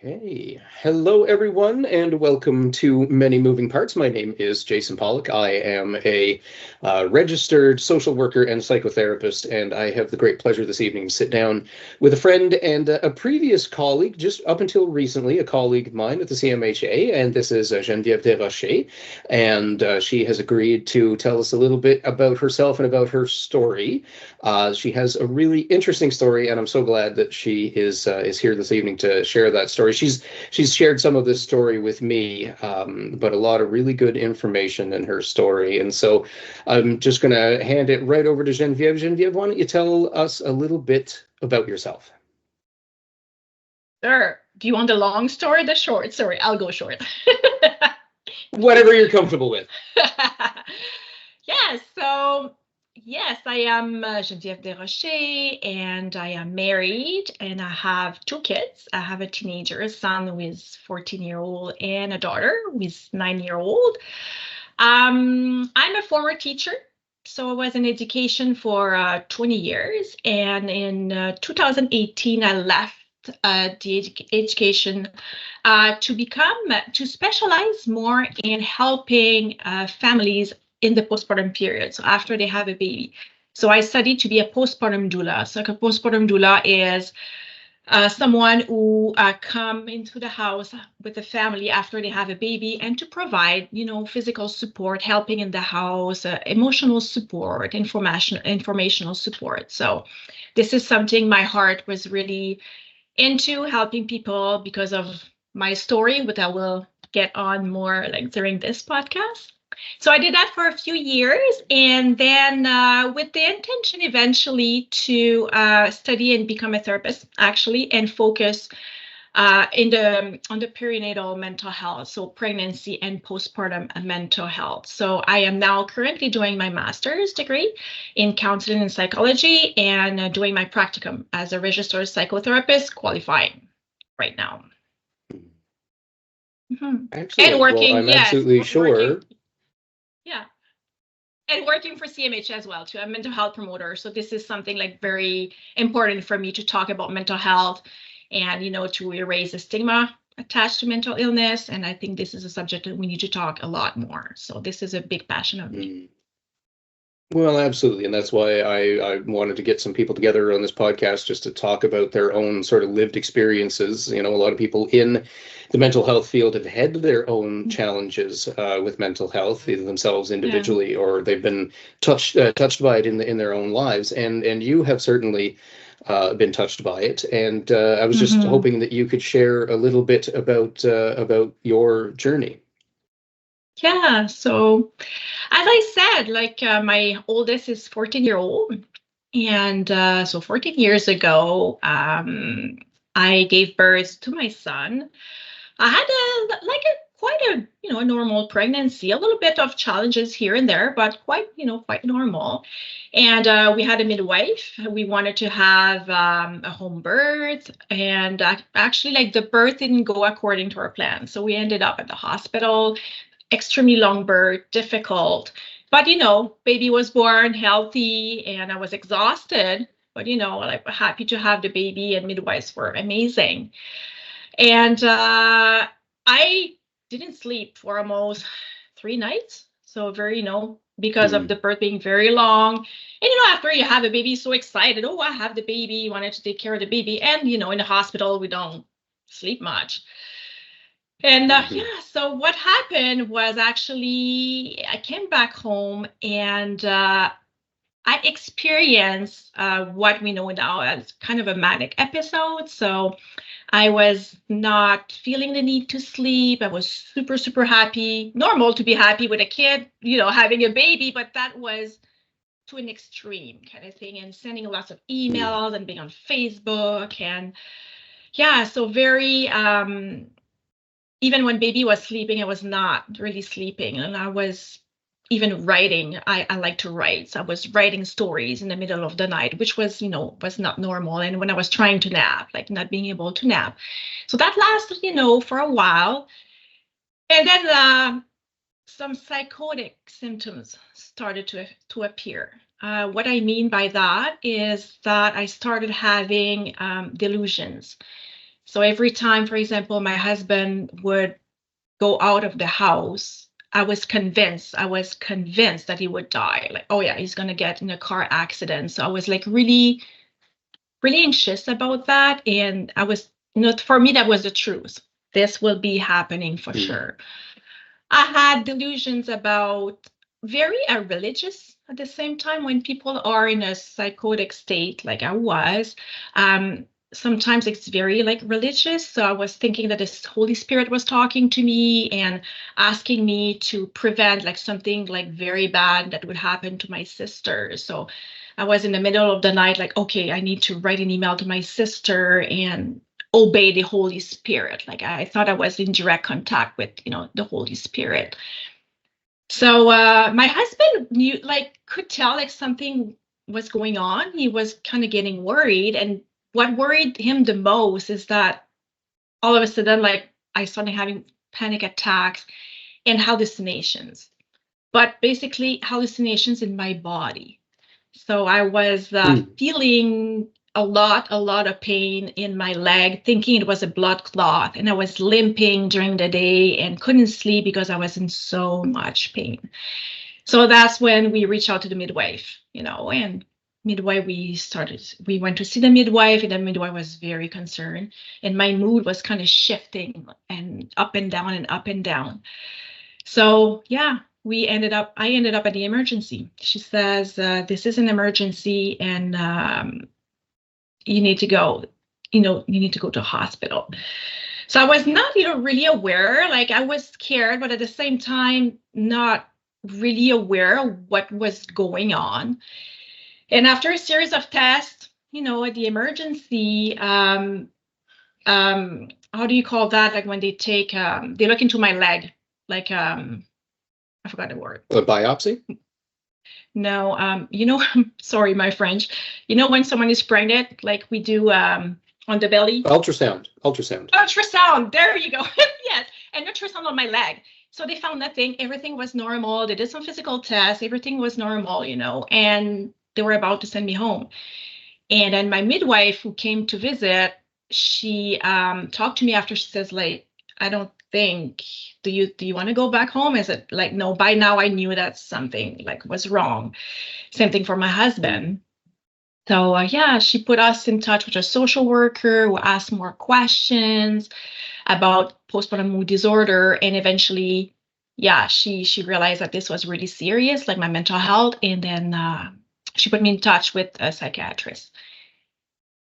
Okay. Hello, everyone, and welcome to Many Moving Parts. My name is Jason Pollock. I am a registered social worker and psychotherapist, and I have the great pleasure this evening to sit down with a friend and a previous colleague, just up until recently, a colleague of mine at the CMHA, and this is Genevieve Desrochers, and she has agreed to tell us a little bit about herself and about her story. She has a really interesting story, and I'm so glad that she is here this evening to share that story. She's shared some of this story with me, but a lot of really good information in her story. And so I'm just going to hand it right over to Genevieve. Genevieve, why don't you tell us a little bit about yourself? Sure. Do you want the long story or the short? Sorry, I'll go short. Whatever you're comfortable with. Yeah, so yes, I am Genevieve Desrochers, and I am married, and I have two kids. I have a teenager, a son who is 14-year-old, and a daughter who is 9-year-old. I'm a former teacher, so I was in education for 20 years, and in 2018, I left the education to specialize more in helping families in the postpartum period, so after they have a baby. So I studied to be a postpartum doula. So a postpartum doula is someone who come into the house with the family after they have a baby, and to provide, physical support, helping in the house, emotional support, informational support. So this is something my heart was really into, helping people because of my story, but I will get on more like during this podcast. So I did that for a few years, and then with the intention eventually to study and become a therapist, actually, and focus on the perinatal mental health, so pregnancy and postpartum mental health. So I am now currently doing my master's degree in counseling and psychology, and doing my practicum as a registered psychotherapist, qualifying right now. Mm-hmm. Excellent. And working, well, I'm absolutely sure. Yeah. And working for CMH as well, too. I'm a mental health promoter. So this is something like very important for me to talk about mental health and, to erase the stigma attached to mental illness. And I think this is a subject that we need to talk a lot more. So this is a big passion of me. Well, absolutely. And that's why I wanted to get some people together on this podcast just to talk about their own sort of lived experiences. A lot of people in the mental health field have had their own challenges with mental health, either themselves individually or they've been touched by it in their own lives. And you have certainly been touched by it. And I was just hoping that you could share a little bit about your journey. Yeah, so as I said, like my oldest is 14-year-old, and so 14 years ago, I gave birth to my son. I had quite a normal pregnancy, a little bit of challenges here and there, but quite normal. And we had a midwife. We wanted to have a home birth, and actually, like, the birth didn't go according to our plan. So we ended up at the hospital. Extremely long birth, difficult, but baby was born healthy, and I was exhausted, but like, happy to have the baby, and midwives were amazing. And I didn't sleep for almost 3 nights. So very, because of the birth being very long. And, after you have a baby, so excited. Oh, I have the baby. Wanted to take care of the baby. And, in the hospital, we don't sleep much. And so what happened was, actually, I came back home, and I experienced what we know now as kind of a manic episode. So I was not feeling the need to sleep. I was super, super happy. Normal to be happy with a kid, having a baby, but that was to an extreme kind of thing, and sending lots of emails and being on Facebook. And so very, even when baby was sleeping, I was not really sleeping. And I was even writing. I like to write. So I was writing stories in the middle of the night, which was, was not normal. And when I was trying to nap, like not being able to nap. So that lasted, for a while. And then some psychotic symptoms started to appear. What I mean by that is that I started having delusions. So every time, for example, my husband would go out of the house, I was convinced that he would die. Like, oh yeah, he's gonna get in a car accident. So I was like really, really anxious about that. And I was, for me, that was the truth. This will be happening for sure. I had delusions about very religious at the same time. When people are in a psychotic state, like I was, sometimes it's very like religious. So I was thinking that this Holy Spirit was talking to me and asking me to prevent like something like very bad that would happen to my sister. So I was in the middle of the night, like, okay, I need to write an email to my sister and obey the Holy Spirit. Like I thought I was in direct contact with, the Holy Spirit. So my husband knew, like, could tell like something was going on. He was kind of getting worried. And what worried him the most is that all of a sudden, like, I started having panic attacks and hallucinations, but basically hallucinations in my body. So I was feeling a lot of pain in my leg, thinking it was a blood clot. And I was limping during the day and couldn't sleep because I was in so much pain. So that's when we reached out to the midwife, and midwife, we went to see the midwife, and the midwife was very concerned. And my mood was kind of shifting and up and down and up and down. So yeah, I ended up at the emergency. She says, this is an emergency and you need to go, you need to go to hospital. So I was not, really aware, like I was scared, but at the same time, not really aware of what was going on. And after a series of tests, at the emergency, how do you call that? Like when they they look into my leg, like, I forgot the word. A biopsy? No, sorry, my French. When someone is pregnant, like we do on the belly? Ultrasound. There you go. Yes, an ultrasound on my leg. So they found nothing. Everything was normal. They did some physical tests. Everything was normal, and they were about to send me home. And then my midwife who came to visit, she talked to me after. She says, like, I don't think, do you want to go back home? Is it like, no, by now I knew that something like was wrong. Same thing for my husband. So yeah, she put us in touch with a social worker who asked more questions about postpartum mood disorder. And eventually, yeah, she realized that this was really serious, like my mental health. And then she put me in touch with a psychiatrist.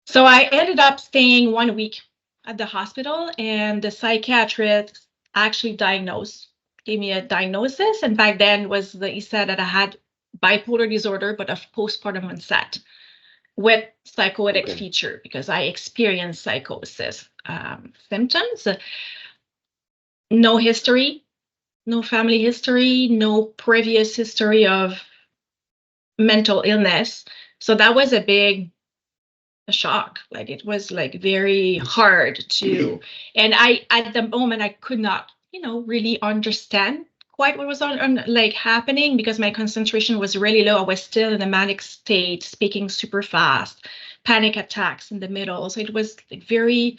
So I ended up staying 1 week at the hospital, and the psychiatrist actually gave me a diagnosis. And back then he said that I had bipolar disorder, but of postpartum onset with psychotic feature, because I experienced psychosis symptoms. No history, no family history, no previous history of mental illness. So that was a shock. Like it was like very hard to, and at the moment I could not, really understand quite what was like happening, because my concentration was really low. I was still in a manic state, speaking super fast, panic attacks in the middle. So it was like very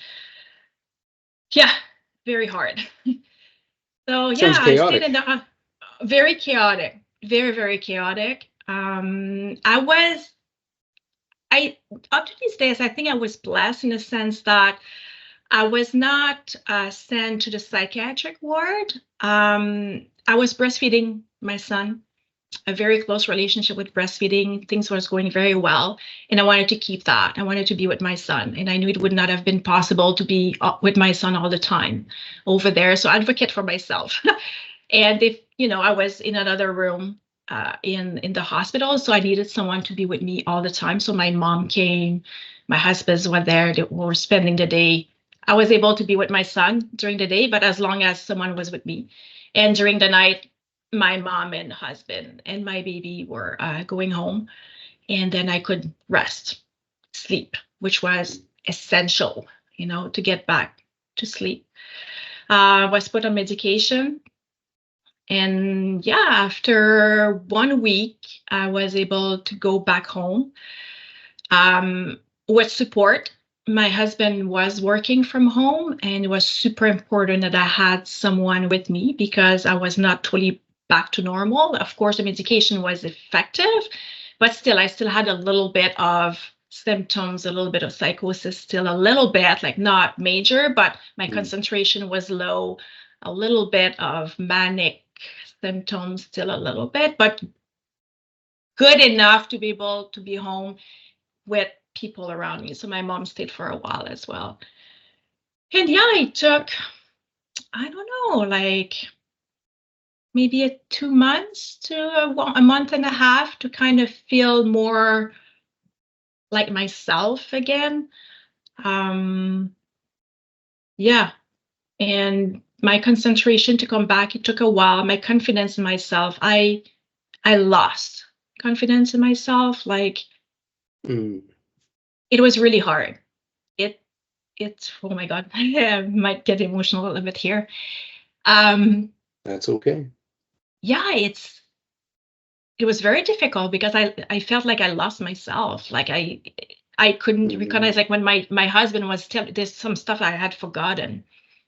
hard. So yeah, Sounds chaotic. I stayed in the very chaotic, very, very chaotic. Up to these days, I think I was blessed in the sense that I was not sent to the psychiatric ward. I was breastfeeding my son, a very close relationship with breastfeeding. Things was going very well, and I wanted to keep that. I wanted to be with my son, and I knew it would not have been possible to be with my son all the time over there. So I advocate for myself. And if, I was in another room in the hospital, so I needed someone to be with me all the time. So my mom came, my husbands were there, they were spending the day. I was able to be with my son during the day, but as long as someone was with me. And during the night, my mom and husband and my baby were going home, and then I could rest, sleep, which was essential, to get back to sleep. I was put on medication. And yeah, after 1 week, I was able to go back home with support. my husband was working from home, and it was super important that I had someone with me because I was not totally back to normal. Of course, the medication was effective, but still, I still had a little bit of symptoms, a little bit of psychosis, still a little bit, like not major, but my concentration was low, a little bit of manic symptoms, still a little bit, but good enough to be able to be home with people around me. So my mom stayed for a while as well. And yeah, it took, I don't know, like maybe 2 months to a month and a half to kind of feel more like myself again. Yeah. And my concentration to come back, it took a while. My confidence in myself, I lost confidence in myself. Like it was really hard. It's oh my God, I might get emotional a little bit here. That's okay. Yeah, it was very difficult because I felt like I lost myself. Like I couldn't recognize, like when my husband was telling, there's some stuff I had forgotten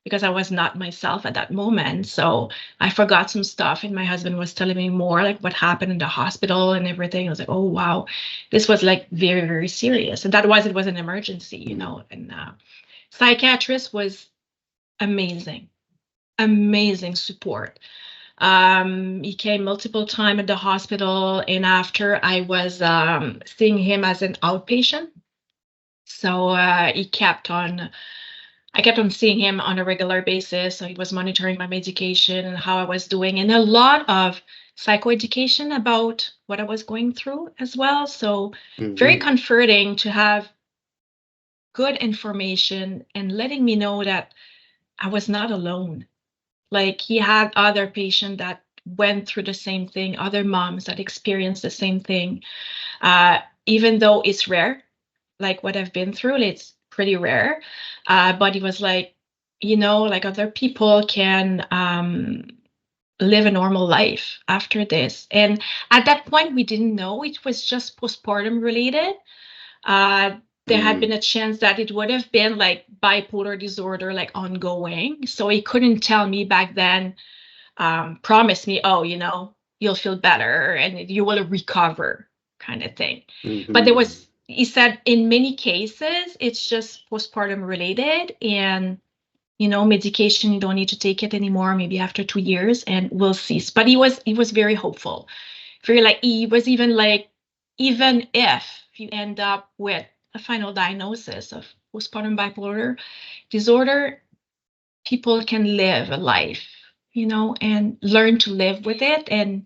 because I was not myself at that moment. So I forgot some stuff, and my husband was telling me more like what happened in the hospital and everything. I was like, oh wow, this was like very, very serious. And it was an emergency, you know. And psychiatrist was amazing, amazing support. He came multiple times at the hospital, and after I was seeing him as an outpatient. So I kept on seeing him on a regular basis. So he was monitoring my medication and how I was doing, and a lot of psychoeducation about what I was going through as well. So very comforting to have good information and letting me know that I was not alone. Like he had other patients that went through the same thing, other moms that experienced the same thing. Even though it's rare, like what I've been through, it's pretty rare. But it was like, you know, like other people can live a normal life after this. And at that point, we didn't know it was just postpartum related. There had been a chance that it would have been like bipolar disorder, like ongoing. So he couldn't tell me back then, promise me, oh, you know, you'll feel better and you will recover kind of thing. But he said in many cases, it's just postpartum related, and, you know, medication, you don't need to take it anymore, maybe after 2 years, and we'll cease. But he was very hopeful. Very like, he was even like, even if you end up with a final diagnosis of postpartum bipolar disorder, people can live a life, you know, and learn to live with it and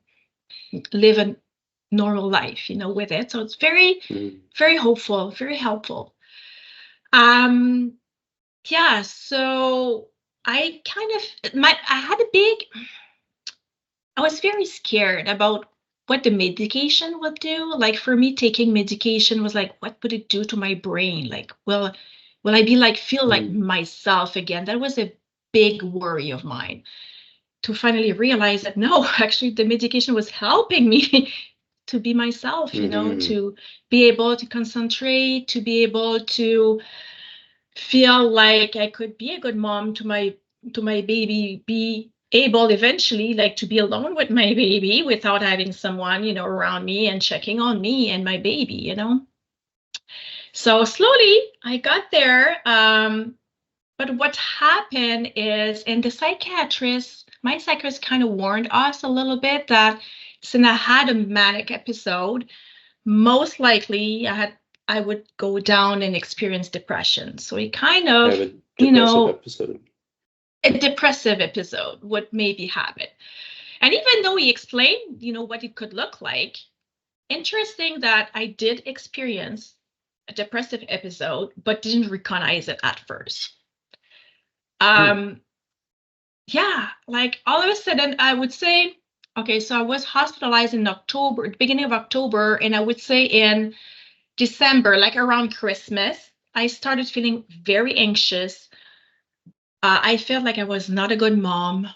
live a normal life, you know, with it. So it's very, very hopeful, very helpful. Yeah, so I kind of I was very scared about what the medication would do. Like for me, taking medication was like, what would it do to my brain? Like, will I be like, feel like myself again? That was a big worry of mine, to finally realize that no, actually the medication was helping me to be myself, you know, to be able to concentrate, to be able to feel like I could be a good mom to my baby, be able eventually like to be alone with my baby without having someone, you know, around me and checking on me and my baby, you know. So slowly I got there. But what happened is, and my psychiatrist kind of warned us a little bit that since I had a manic episode, most likely I would go down and experience depression. So it kind of, you know, episode. a depressive episode would maybe happen. And even though he explained, you know, what it could look like, interesting that I did experience a depressive episode, but didn't recognize it at first. Yeah, like all of a sudden I would say, okay, so I was hospitalized in October, beginning of October, and I would say in December, like around Christmas, I started feeling very anxious. I felt like I was not a good mom.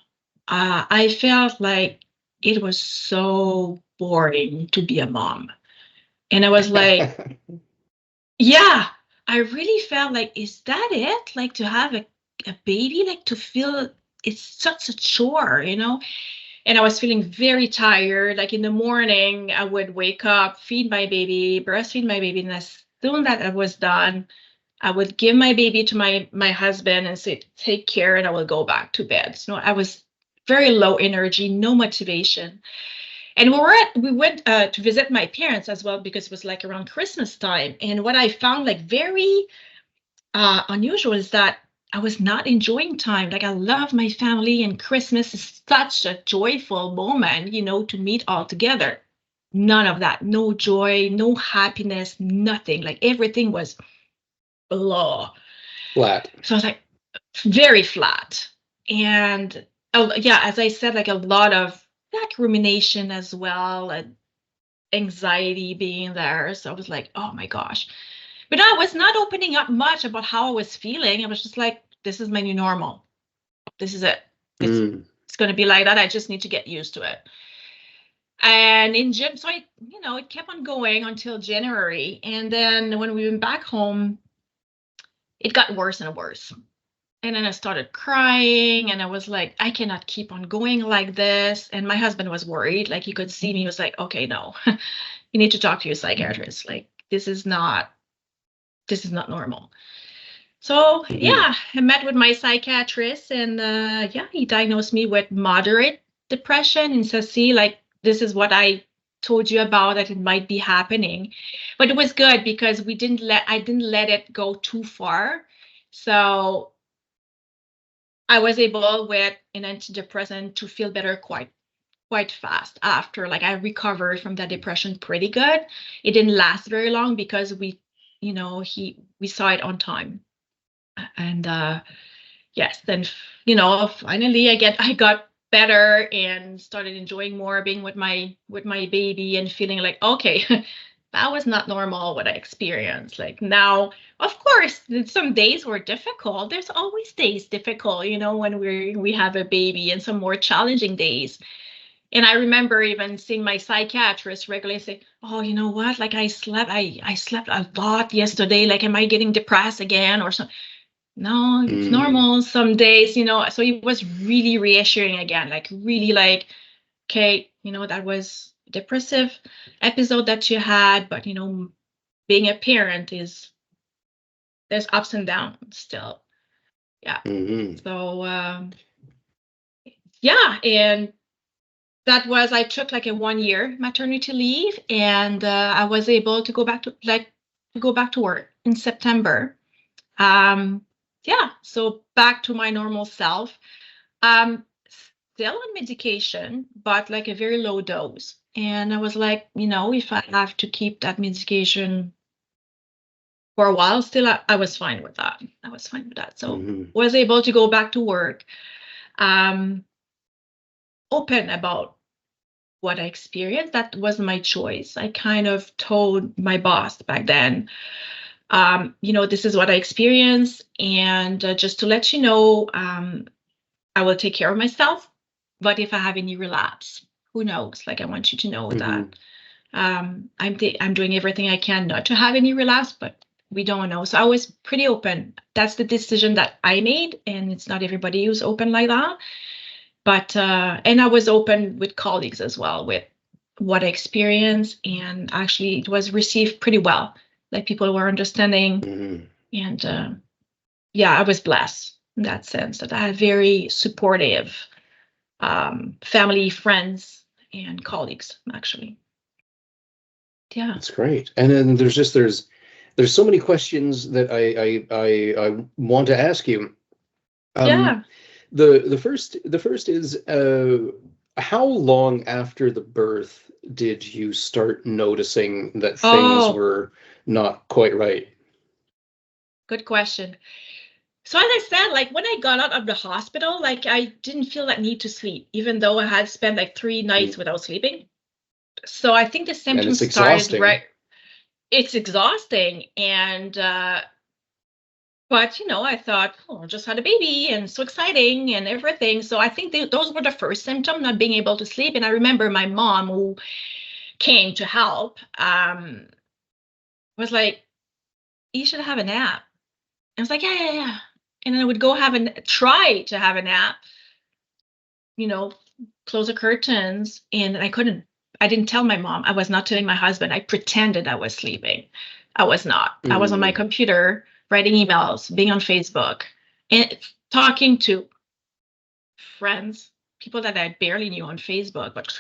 I felt like it was so boring to be a mom. And I was like, yeah, I really felt like, is that it? Like to have a baby, like to feel it's such a chore, And I was feeling very tired. Like in the morning, I would wake up, feed my baby, breastfeed my baby, and as soon as that was done, I would give my baby to my husband and say, take care, and I will go back to bed. So I was very low energy, no motivation. And we went to visit my parents as well because it was like around Christmas time. And what I found like very unusual is that I was not enjoying time. Like I love my family, and Christmas is such a joyful moment, to meet all together. None of that, no joy, no happiness, nothing. Like everything was blah. Flat. So I was like very flat. And yeah, as I said, like a lot of that rumination as well, and anxiety being there. So I was like, oh my gosh. But I was not opening up much about how I was feeling. I was just like, this is my new normal. This is it. It's going to be like that. I just need to get used to it. And in June, so it kept on going until January. And then when we went back home, it got worse and worse. And then I started crying, and I was like, I cannot keep on going like this. And my husband was worried. Like he could see me. He was like, okay, no, you need to talk to your psychiatrist. Like this is not normal. So yeah, I met with my psychiatrist, and yeah, he diagnosed me with moderate depression and says, see, like this is what I told you about, that it might be happening. But it was good because I didn't let it go too far. So I was able with an antidepressant to feel better quite fast after. Like I recovered from that depression pretty good. It didn't last very long because we saw it on time. And yes, then finally I got better and started enjoying more being with my baby and feeling like, okay, that was not normal what I experienced. Like now, of course, some days were difficult. There's always days difficult, when we have a baby, and some more challenging days. And I remember even seeing my psychiatrist regularly say, oh, you know what? Like I slept a lot yesterday. Like, am I getting depressed again or something? No, it's normal some days, so it was really reassuring again, like really like, okay, that was a depressive episode that you had, but being a parent there's ups and downs still. Yeah. So yeah, and I took like a 1-year maternity leave, and I was able to go back to work in September. Yeah, so back to my normal self. Still on medication, but like a very low dose. And I was like, if I have to keep that medication for a while, still I was fine with that. So was able to go back to work. Open about what I experienced. That was my choice. I kind of told my boss back then, this is what I experienced, and just to let you know, I will take care of myself. But if I have any relapse, who knows? Like I want you to know that I'm doing everything I can not to have any relapse, but we don't know. So I was pretty open. That's the decision that I made, and it's not everybody who's open like that. But and I was open with colleagues as well with what I experienced, and actually it was received pretty well. Like people were understanding, and yeah, I was blessed in that sense that I had very supportive family, friends, and colleagues, actually. Yeah, that's great. And then there's so many questions that I want to ask you. Yeah. The first is how long after the birth did you start noticing that things were not quite right? Good question. So as I said, like when I got out of the hospital, like I didn't feel that need to sleep, even though I had spent like 3 nights without sleeping. So I think the symptoms started right. It's exhausting, and but I thought, oh, I just had a baby and so exciting and everything. So I think those were the first symptom, not being able to sleep. And I remember my mom, who came to help, was like, you should have a nap. I was like, yeah. And then I would go try to have a nap, close the curtains, and I couldn't. I didn't tell my mom. I was not telling my husband. I pretended I was sleeping. I was not. I was on my computer writing emails, being on Facebook, and talking to friends, people that I barely knew on Facebook. But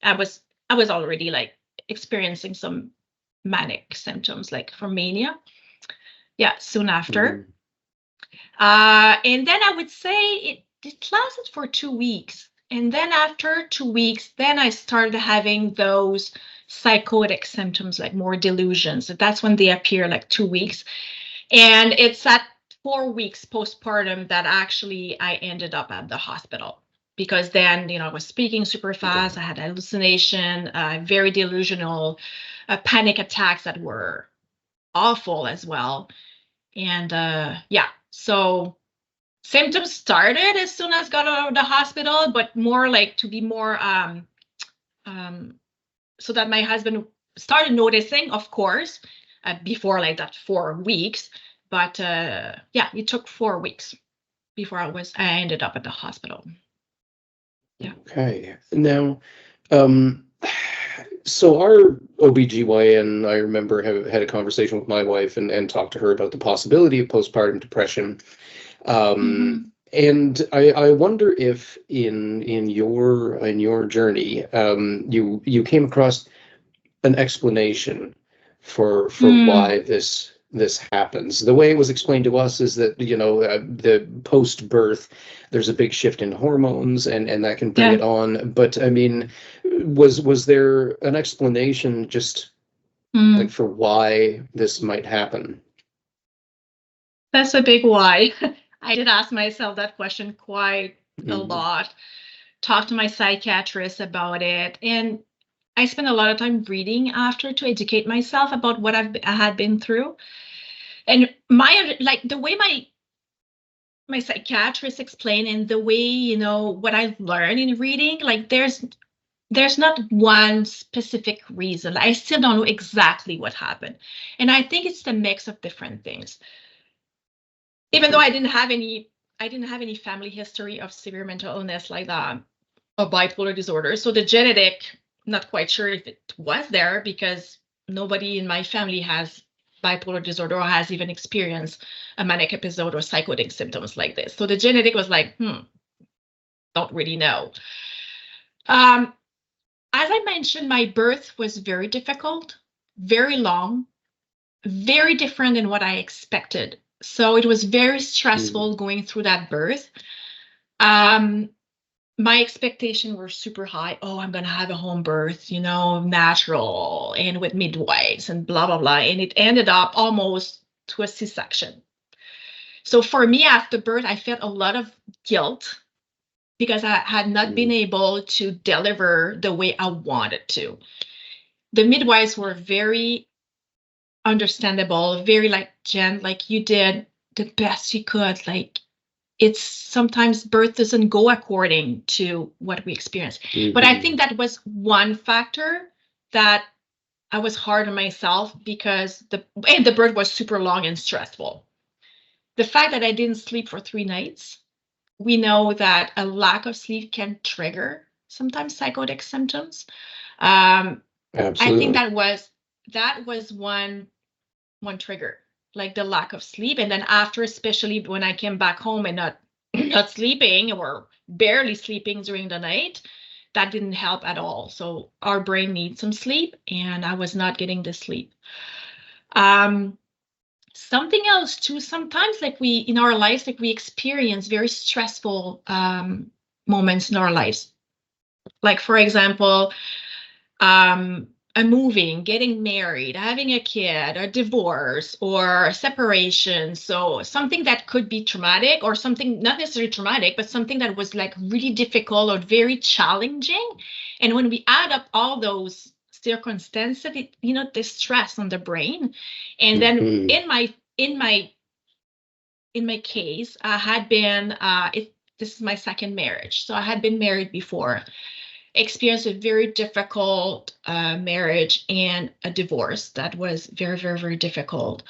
I was already like experiencing some manic symptoms, like from mania. Yeah, soon after. And then I would say it lasted for 2 weeks. And then after 2 weeks, then I started having those psychotic symptoms, like more delusions. That's when they appear, like 2 weeks. And it's at 4 weeks postpartum that actually I ended up at the hospital. Because then, I was speaking super fast. I had hallucination, very delusional, panic attacks that were awful as well. And so symptoms started as soon as I got out of the hospital, but more like to be more so that my husband started noticing, of course, before like that 4 weeks. But it took 4 weeks before I ended up at the hospital. Yeah. Okay. Now, so our OBGYN, I remember, had a conversation with my wife and talked to her about the possibility of postpartum depression. And I wonder if in your journey, you came across an explanation for why this happens. The way it was explained to us is that the post-birth, there's a big shift in hormones, and that can bring it on. But I mean, was there an explanation just like for why this might happen? That's a big why. I did ask myself that question quite a lot. Talked to my psychiatrist about it, and I spent a lot of time reading after to educate myself about what I had been through. And the way my psychiatrist explained, and the way, what I've learned in reading, like there's not one specific reason. I still don't know exactly what happened. And I think it's the mix of different things. Even though I didn't have any family history of severe mental illness like that, or bipolar disorder. So the genetic, not quite sure if it was there, because nobody in my family has bipolar disorder or has even experienced a manic episode or psychotic symptoms like this. So the genetic was like, don't really know. As I mentioned, my birth was very difficult, very long, very different than what I expected. So it was very stressful going through that birth. My expectations were super high. Oh, I'm going to have a home birth, natural and with midwives and blah, blah, blah. And it ended up almost to a C-section. So for me, after birth, I felt a lot of guilt because I had not been able to deliver the way I wanted to. The midwives were very understandable, very like, Jen, like you did the best you could. Like, it's sometimes birth doesn't go according to what we experience. But I think that was one factor that I was hard on myself, because the birth was super long and stressful. The fact that I didn't sleep for 3 nights, we know that a lack of sleep can trigger sometimes psychotic symptoms. Absolutely. I think that was one trigger, like the lack of sleep. And then after, especially when I came back home and not sleeping or barely sleeping during the night, that didn't help at all. So our brain needs some sleep, and I was not getting the sleep. Something else too, sometimes like in our lives, like we experience very stressful moments in our lives. Like, for example, moving, getting married, having a kid, a divorce, or separation. So something that could be traumatic, or something not necessarily traumatic, but something that was like really difficult or very challenging. And when we add up all those circumstances, the stress on the brain. And then in my case, I had been this is my second marriage. So I had been married before, experienced a very difficult marriage and a divorce that was very, very, very difficult.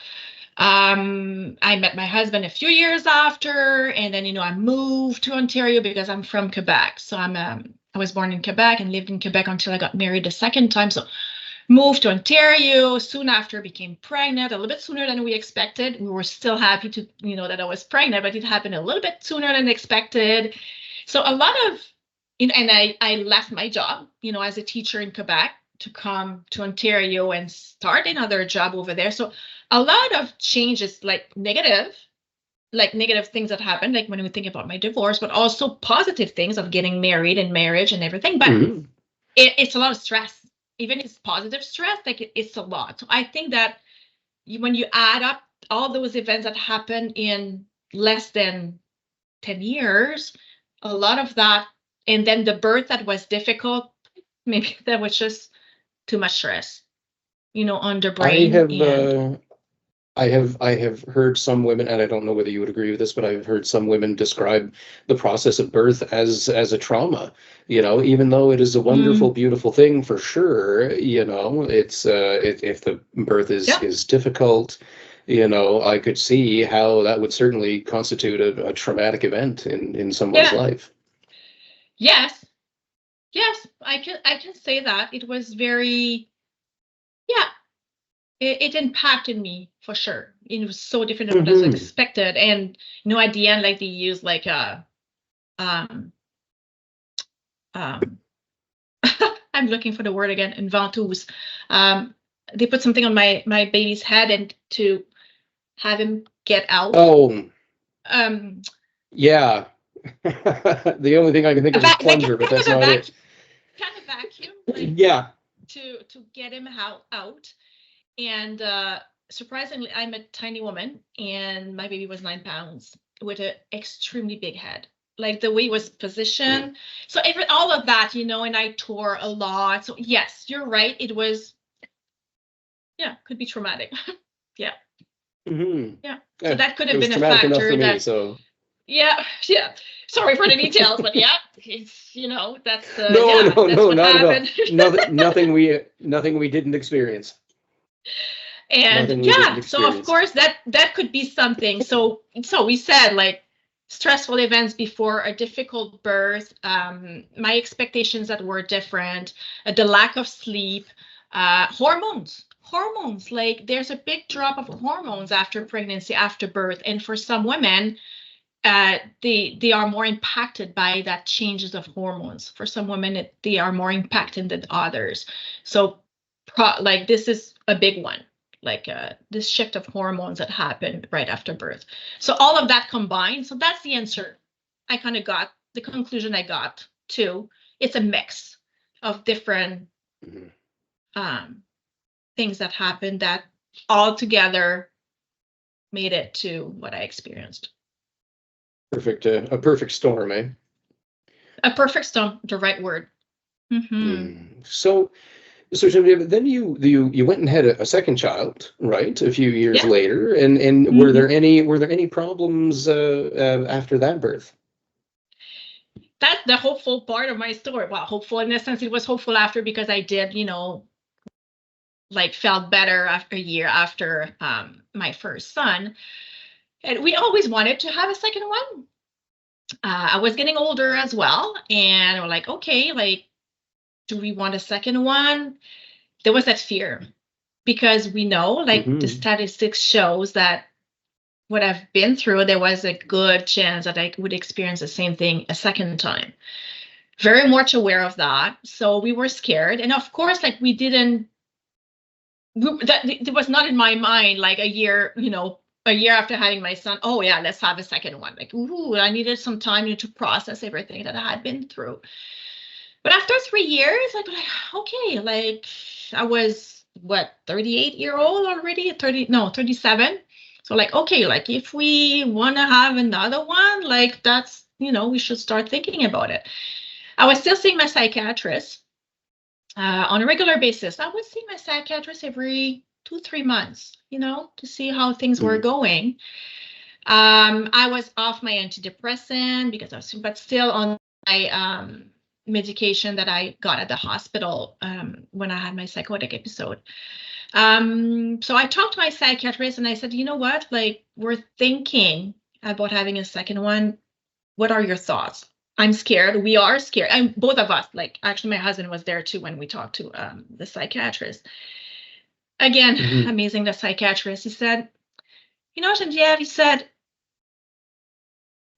I met my husband a few years after, and then, I moved to Ontario because I'm from Quebec. So I was born in Quebec and lived in Quebec until I got married the second time. So moved to Ontario soon after, became pregnant a little bit sooner than we expected. We were still happy to, that I was pregnant, but it happened a little bit sooner than expected. So a lot of, and I left my job, as a teacher in Quebec to come to Ontario and start another job over there. So a lot of changes, like negative things that happened, like when we think about my divorce, but also positive things of getting married and marriage and everything. But it's a lot of stress. Even if it's positive stress, like it's a lot. So I think that when you add up all those events that happen in less than 10 years, a lot of that, and then the birth that was difficult, maybe that was just too much stress, on the brain. I have heard some women, and I don't know whether you would agree with this, but I've heard some women describe the process of birth as a trauma. Even though it is a wonderful, beautiful thing for sure, it's if the birth is difficult, I could see how that would certainly constitute a traumatic event in someone's life. Yes, I can say that it was very, it impacted me for sure. It was so different than what I expected. And, at the end, like they used like a, I'm looking for the word again, in ventouse. They put something on my baby's head and to have him get out. Oh. Yeah. The only thing I can think of is plunger, but that's not it. Kind of vacuum. To get him out. And surprisingly, I'm a tiny woman, and my baby was 9 pounds with an extremely big head. Like the way it was positioned. So all of that, and I tore a lot. So yes, you're right. It was, could be traumatic. Yeah. So that could have been a factor enough for me, so. Yeah. Sorry for the details, but it's that's the no, not happened. At all. nothing we didn't experience. And so of course that could be something. So we said like stressful events before a difficult birth, my expectations that were different, the lack of sleep, hormones, like there's a big drop of hormones after pregnancy, after birth. And for some women, they are more impacted by that changes of hormones. For some women, they are more impacted than others. So like this is a big one, like this shift of hormones that happened right after birth. So all of that combined, so that's the answer I kind of got, the conclusion I got to. It's a mix of different things that happened that all together made it to what I experienced. Perfect, a perfect storm, eh? A perfect storm, the right word. So Genevieve, then you went and had a second child, right? A few years later, and were there any problems after that birth? That's the hopeful part of my story. Well, hopeful in a sense, it was hopeful after, because I did, like felt better after a year after my first son. And we always wanted to have a second one. I was getting older as well, and we're like, okay, like, do we want a second one? There was that fear, because we know, like, the statistics shows that what I've been through, there was a good chance that I would experience the same thing a second time. Very much aware of that. So we were scared. And of course, like, it was not in my mind, like a year after having my son, oh yeah, let's have a second one. Like, I needed some time to process everything that I had been through. But after 3 years, I'd be like, okay, like I was 38-year-old already, 37. So like, okay, like if we want to have another one, like that's, we should start thinking about it. I was still seeing my psychiatrist on a regular basis. I was seeing my psychiatrist every 2-3 months, to see how things were going. I was off my antidepressant but still on my medication that I got at the hospital when I had my psychotic episode. So I talked to my psychiatrist and I said, you know what, like we're thinking about having a second one. What are your thoughts? I'm scared. We are scared. And both of us, like actually my husband was there too when we talked to the psychiatrist. Again, amazing, the psychiatrist. He said, you know, Genevieve, he said,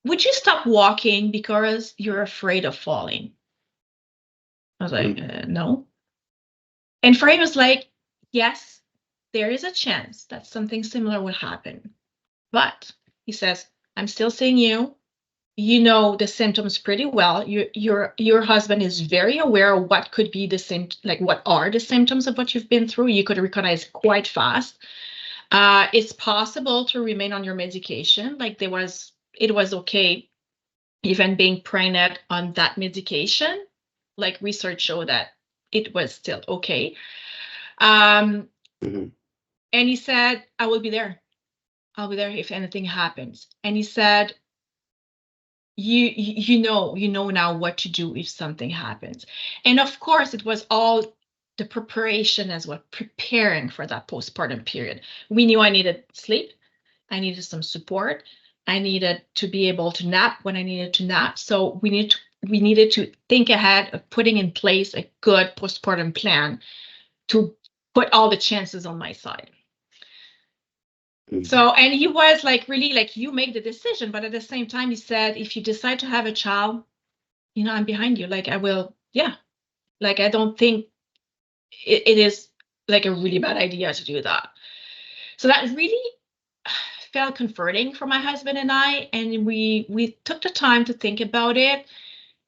would you stop walking because you're afraid of falling? I was like, no. And for him, it was like, yes, there is a chance that something similar will happen. But he says, I'm still seeing you. You know the symptoms pretty well. Your husband is very aware of what could be the like what are the symptoms of what you've been through. You could recognize quite fast. It's possible to remain on your medication. Like it was okay, even being pregnant on that medication. Like research showed that it was still okay. And he said, I will be there. I'll be there if anything happens. And he said, you know now what to do if something happens. And of course, it was all the preparation as well, preparing for that postpartum period. We knew I needed sleep. I needed some support. I needed to be able to nap when I needed to nap. So we needed to think ahead of putting in place a good postpartum plan to put all the chances on my side. So, and he was like, really like, you make the decision. But at the same time, he said, if you decide to have a child, you know, I'm behind you. Like I will, yeah. Like, I don't think it is like a really bad idea to do that. So that really felt comforting for my husband and I. And we took the time to think about it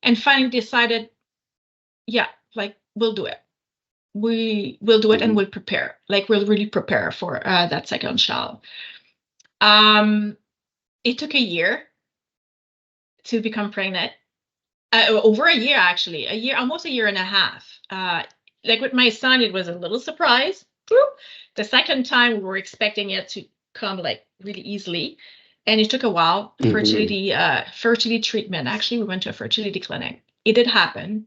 and finally decided, yeah, like we'll do it. We will do it and we'll prepare. Like we'll really prepare for that second child. It took a year to become pregnant. Over a year, actually, almost a year and a half. Like with my son, it was a little surprise. The second time, we were expecting it to come like really easily, and it took a while. Fertility treatment. Actually, we went to a fertility clinic. It did happen.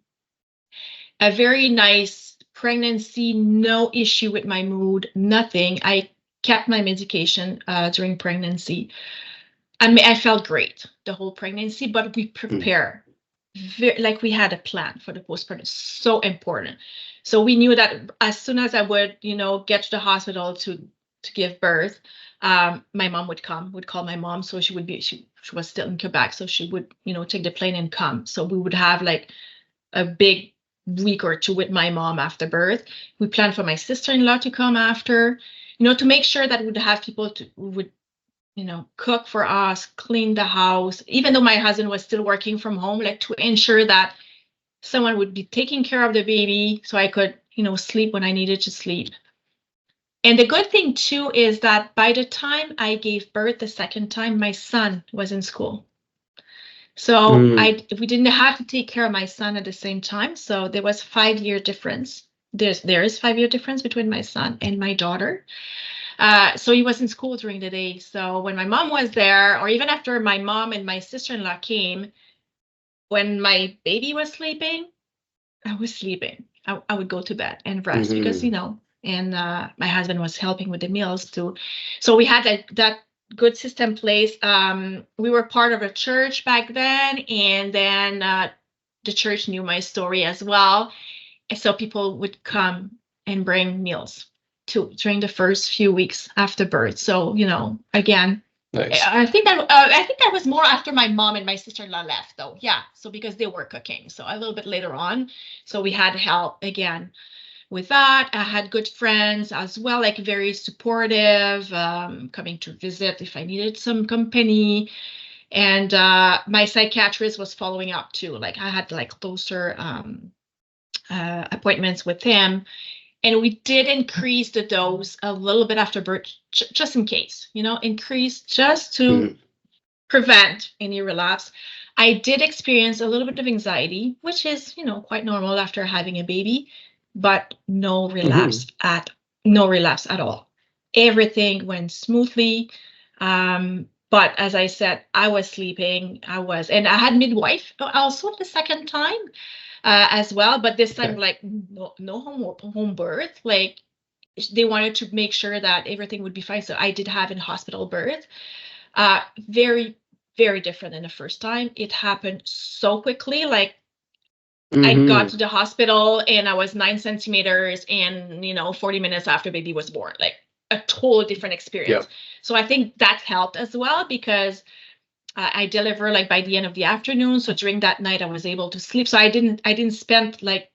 A very nice pregnancy, no issue with my mood, nothing. I kept my medication during pregnancy. I mean, I felt great the whole pregnancy, but we prepare. Like we had a plan for the postpartum. So important. So we knew that as soon as I would, you know, get to the hospital to give birth, my mom would call my mom. So she was still in Quebec. So she would, you know, take the plane and come. So we would have like a big week or two with my mom after birth. We planned for my sister-in-law to come after, you know, to make sure that we'd have people who would, you know, cook for us, clean the house, even though my husband was still working from home, like to ensure that someone would be taking care of the baby so I could, you know, sleep when I needed to sleep. And the good thing too is that by the time I gave birth the second time, my son was in school. So we didn't have to take care of my son at the same time. So there was 5-year difference. There is 5-year difference between my son and my daughter. So he was in school during the day. So when my mom was there, or even after my mom and my sister-in-law came, when my baby was sleeping, I was sleeping. I would go to bed and rest because, you know, and my husband was helping with the meals too. So we had that good system place. We were part of a church back then, and then the church knew my story as well. And so people would come and bring meals during the first few weeks after birth. So, you know, again, nice. I think that was more after my mom and my sister-in-law left, though. Yeah, so because they were cooking, so a little bit later on. So we had help again with that. I had good friends as well, like very supportive, coming to visit if I needed some company. And my psychiatrist was following up too. Like I had like closer appointments with him. And we did increase the dose a little bit after birth, just in case, you know, increase just to prevent any relapse. I did experience a little bit of anxiety, which is, you know, quite normal after having a baby, but no relapse at all. Everything went smoothly. But as I said, I was sleeping. And I had midwife also the second time. As well, but this time like no home birth. Like they wanted to make sure that everything would be fine. So I did have a hospital birth. Very, very different than the first time. It happened so quickly. Like I got to the hospital and I was 9 centimeters and, 40 minutes after baby was born, like a totally different experience. Yeah. So I think that helped as well because I deliver like by the end of the afternoon. So during that night I was able to sleep. So I didn't spend like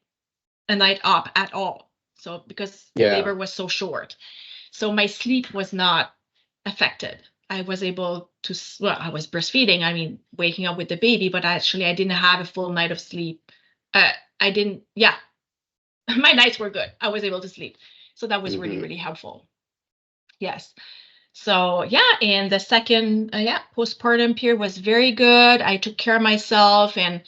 a night up at all. So because the labor was so short. So my sleep was not affected. I was able to, I was breastfeeding. I mean, waking up with the baby, but actually I didn't have a full night of sleep. My nights were good. I was able to sleep. So that was really, really helpful. Yes. So yeah, and the second, postpartum period was very good. I took care of myself and,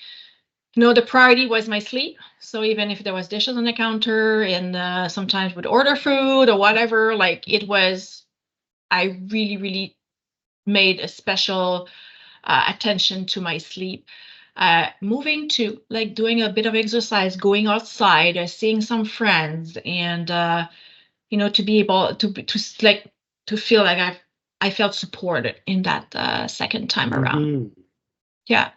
the priority was my sleep. So even if there was dishes on the counter and sometimes would order food or whatever, like I really, really made a special attention to my sleep. Moving to like doing a bit of exercise, going outside, seeing some friends, and to be able to feel like I felt supported in that second time around. Yeah.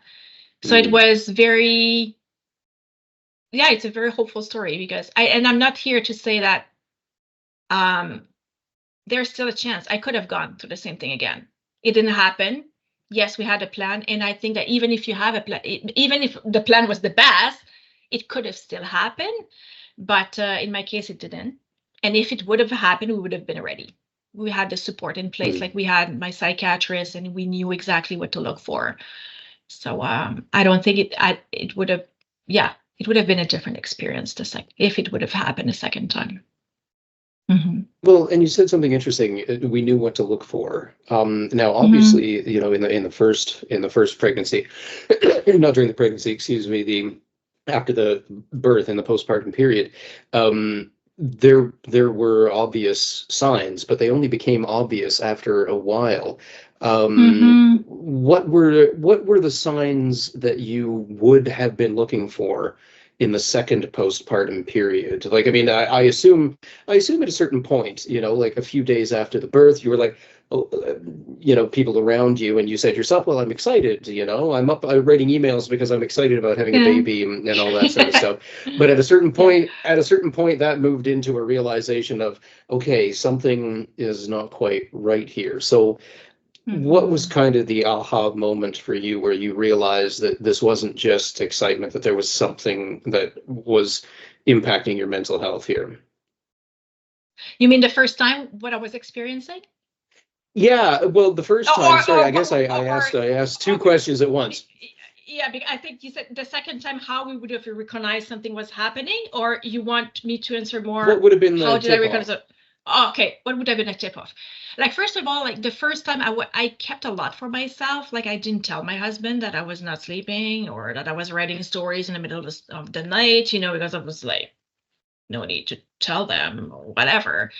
So it was very, it's a very hopeful story because I'm not here to say that there's still a chance I could have gone through the same thing again. It didn't happen. Yes, we had a plan. And I think that even if you have a plan, even if the plan was the best, it could have still happened. But in my case, it didn't. And if it would have happened, we would have been ready. We had the support in place. Like we had my psychiatrist and we knew exactly what to look for. So I don't think it would have, it would have been a different experience if it would have happened a second time. Well, and you said something interesting. We knew what to look for. Now, obviously, in the first pregnancy, not during the pregnancy, excuse me, after the birth and the postpartum period, there were obvious signs, but they only became obvious after a while. What were the signs that you would have been looking for in the second postpartum period? Like, I mean, I assume at a certain point, like a few days after the birth, you were like, people around you, and you said yourself, well, I'm excited, I'm writing emails because I'm excited about having a baby and all that sort of stuff. But at a certain point, that moved into a realization of, okay, something is not quite right here. So what was kind of the aha moment for you where you realized that this wasn't just excitement, that there was something that was impacting your mental health here? You mean the first time what I was experiencing? Yeah, well, the first time, sorry, I guess I asked two questions at once. Yeah, because I think you said the second time how we would have recognized something was happening, or you want me to answer more? What would have been how did I recognize it? Okay, what would have been a tip off? Like, first of all, like the first time I kept a lot for myself. Like I didn't tell my husband that I was not sleeping or that I was writing stories in the middle of the night, because I was like, no need to tell them or whatever.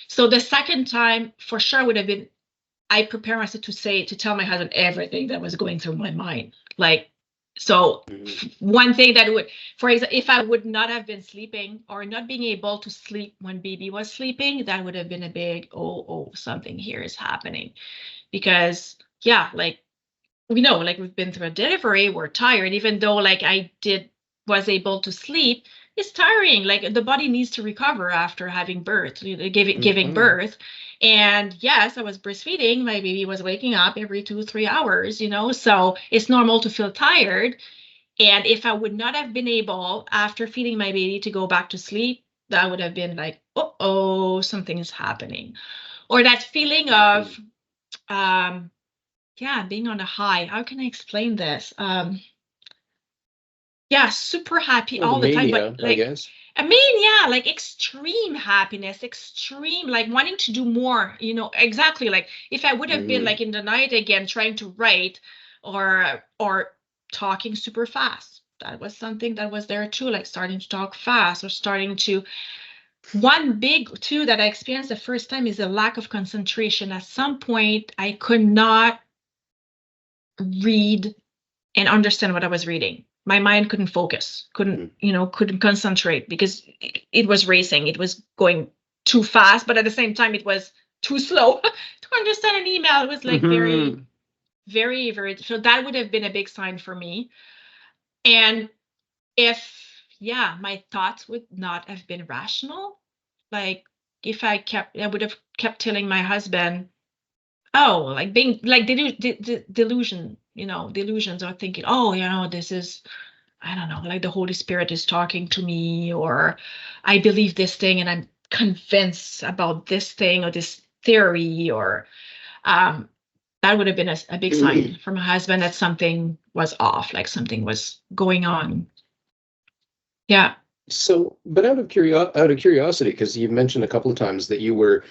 So the second time for sure would have been, I prepared myself to tell my husband everything that was going through my mind. Like, so one thing that would, for example, if I would not have been sleeping or not being able to sleep when baby was sleeping, that would have been a big, something here is happening. Because like, like we've been through a delivery, we're tired, even though like was able to sleep, it's tiring. Like the body needs to recover after having birth, giving birth. And yes, I was breastfeeding. My baby was waking up every 2-3 hours, so it's normal to feel tired. And if I would not have been able, after feeding my baby, to go back to sleep, that would have been like, something is happening. Or that feeling of, being on a high. How can I explain this? Super happy all the time, but like, I guess. Like extreme happiness, extreme, like wanting to do more, exactly. Like if I would have been like in the night again, trying to write or talking super fast, that was something that was there too, like starting to talk fast or starting to, one big too that I experienced the first time is a lack of concentration. At some point, I could not read and understand what I was reading. My mind couldn't focus, couldn't concentrate because it was racing. It was going too fast, but at the same time, it was too slow to understand an email. It was like very, very, very, so that would have been a big sign for me. And if, my thoughts would not have been rational, like if I would have kept telling my husband, oh, like being like delusions or thinking, oh, this is, I don't know, like the Holy Spirit is talking to me, or I believe this thing and I'm convinced about this thing or this theory, or that would have been a big sign for my husband that something was off, like something was going on. Yeah. So, but out of curiosity, because you've mentioned a couple of times that you were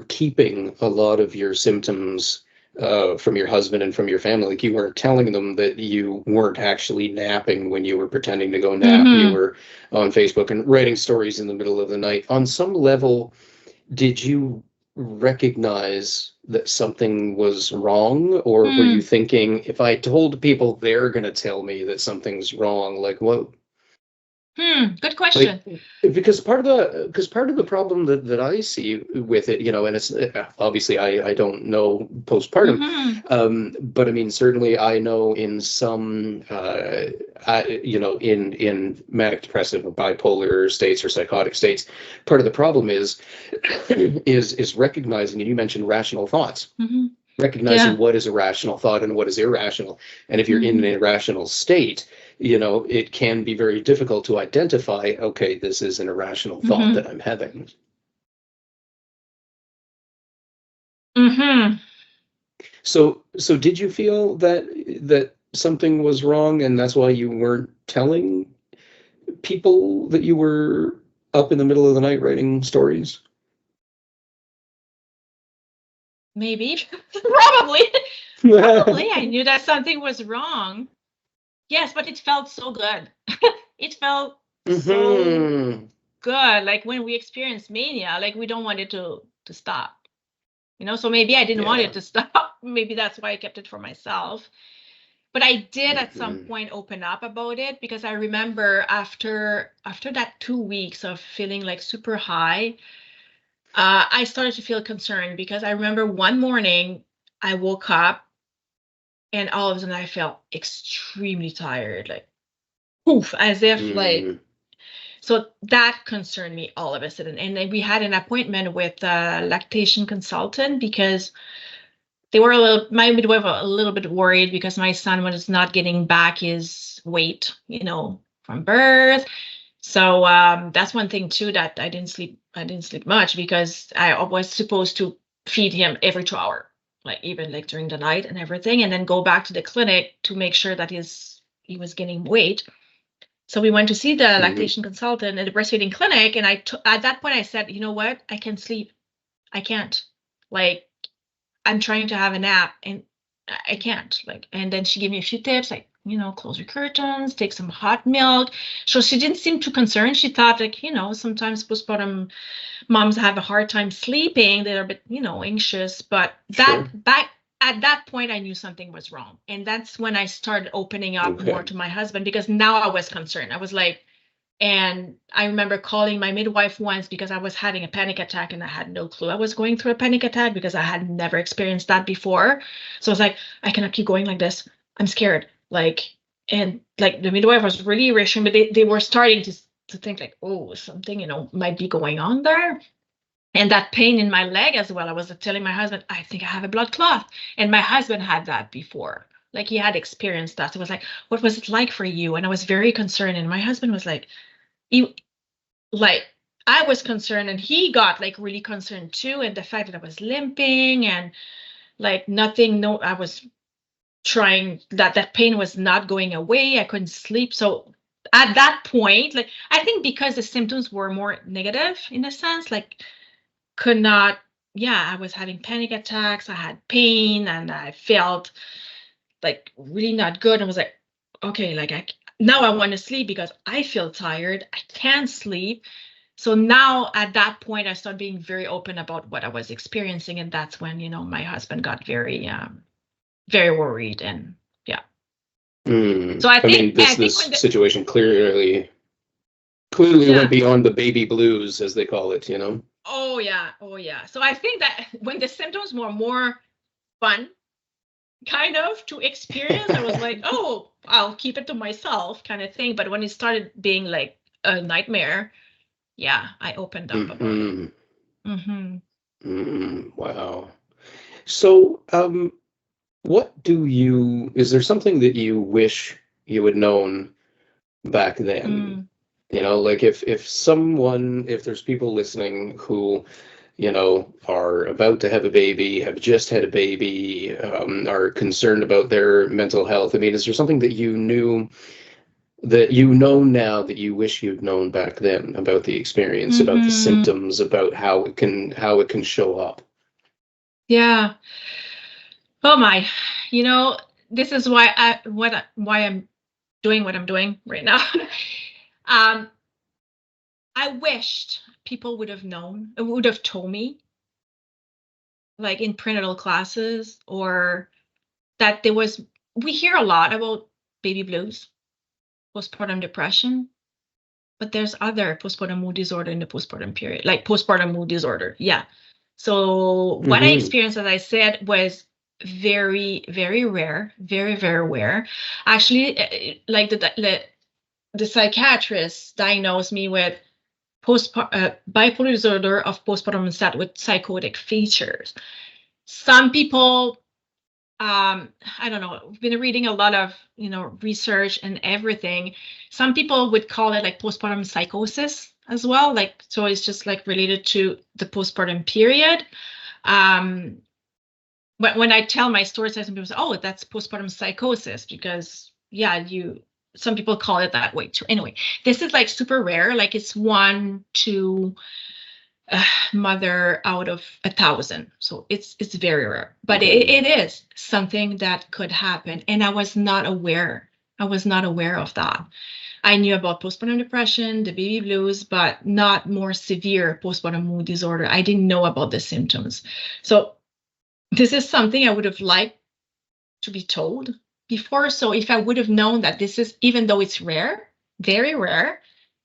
keeping a lot of your symptoms from your husband and from your family. Like you weren't telling them that you weren't actually napping when you were pretending to go nap. You were on Facebook and writing stories in the middle of the night. On some level, did you recognize that something was wrong, or were you thinking, if I told people, they're going to tell me that something's wrong? Like what? Good question. Like, because part of the problem that I see with it, and it's obviously I don't know postpartum, but I mean certainly I know in some in manic depressive or bipolar states or psychotic states, part of the problem is recognizing, and you mentioned rational thoughts. Recognizing what is a rational thought and what is irrational. And if you're in an irrational state, it can be very difficult to identify, okay, this is an irrational thought that I'm having. So did you feel that something was wrong and that's why you weren't telling people that you were up in the middle of the night writing stories? Maybe. Probably I knew that something was wrong. Yes, but it felt so good. It felt so good. Like when we experience mania, like we don't want it to stop. So maybe I didn't want it to stop. Maybe that's why I kept it for myself. But I did at some point open up about it, because I remember after that 2 weeks of feeling like super high, I started to feel concerned, because I remember one morning I woke up and all of a sudden I felt extremely tired, like poof, as if like, so that concerned me all of a sudden. And then we had an appointment with a lactation consultant, because my midwife was a little bit worried because my son was not getting back his weight, from birth. So that's one thing too, that I didn't sleep much, because I was supposed to feed him every 2 hours, like even like during the night and everything, and then go back to the clinic to make sure that he was gaining weight. So we went to see the lactation consultant at the breastfeeding clinic, and at that point I said, you know what, I can't sleep. I can't. Like, I'm trying to have a nap and I can't. Like, and then she gave me a few tips, like, close your curtains, take some hot milk. So she didn't seem too concerned. She thought, like, sometimes postpartum moms have a hard time sleeping. They're a bit, anxious. But back at that point, I knew something was wrong. And that's when I started opening up more to my husband, because now I was concerned. I was like, and I remember calling my midwife once because I was having a panic attack and I had no clue I was going through a panic attack, because I had never experienced that before. So I was like, I cannot keep going like this. I'm scared. Like, and like the midwife was really reassuring, but they were starting to think like, oh, something, might be going on there. And that pain in my leg as well. I was telling my husband, I think I have a blood clot. And my husband had that before. Like he had experienced that. So I was like, what was it like for you? And I was very concerned. And my husband was like, I was concerned, and he got like really concerned too. And the fact that I was limping and like I was trying, that pain was not going away. I couldn't sleep. So at that point, like, I think because the symptoms were more negative in a sense, like I was having panic attacks, I had pain, and I felt like really not good. I was like, okay, like now I want to sleep because I feel tired. I can't sleep. So now at that point, I started being very open about what I was experiencing. And that's when, my husband got very, very worried. And yeah. So I mean, this situation clearly went beyond the baby blues, as they call it, Oh yeah. Oh yeah. So I think that when the symptoms were more fun kind of to experience, I was like, oh, I'll keep it to myself kind of thing. But when it started being like a nightmare, yeah, I opened up about it. Mm-hmm. Mm-hmm. Wow. So, is there something that you wish you had known back then? Mm. You know, like if there's people listening who, are about to have a baby, have just had a baby, are concerned about their mental health. I mean, is there something that you know now that you wish you'd known back then about the experience, about the Mm-hmm. symptoms, about how it can show up? Yeah. Oh my. You know, this is why I'm doing what I'm doing right now. um, I wished people would have known, would have told me, like in prenatal classes, or that we hear a lot about baby blues, postpartum depression, but there's other postpartum mood disorder in the postpartum period, like postpartum mood disorder. Yeah. So what I Mm-hmm. experienced, as I said, was very, very rare, very, very rare. Actually, like the psychiatrist diagnosed me with bipolar disorder of postpartum onset with psychotic features. Some people, I don't know, I've been reading a lot of, research and everything. Some people would call it like postpartum psychosis as well. Like, so it's just like related to the postpartum period. Um, when I tell my stories, some people say, oh, that's postpartum psychosis because, yeah, some people call it that way too. Anyway, this is like super rare. Like it's one to mother out of 1,000. So it's very rare, but Okay. it is something that could happen. And I was not aware. I was not aware of that. I knew about postpartum depression, the baby blues, but not more severe postpartum mood disorder. I didn't know about the symptoms. So this is something I would have liked to be told before. So if I would have known that this is, even though it's rare, very rare,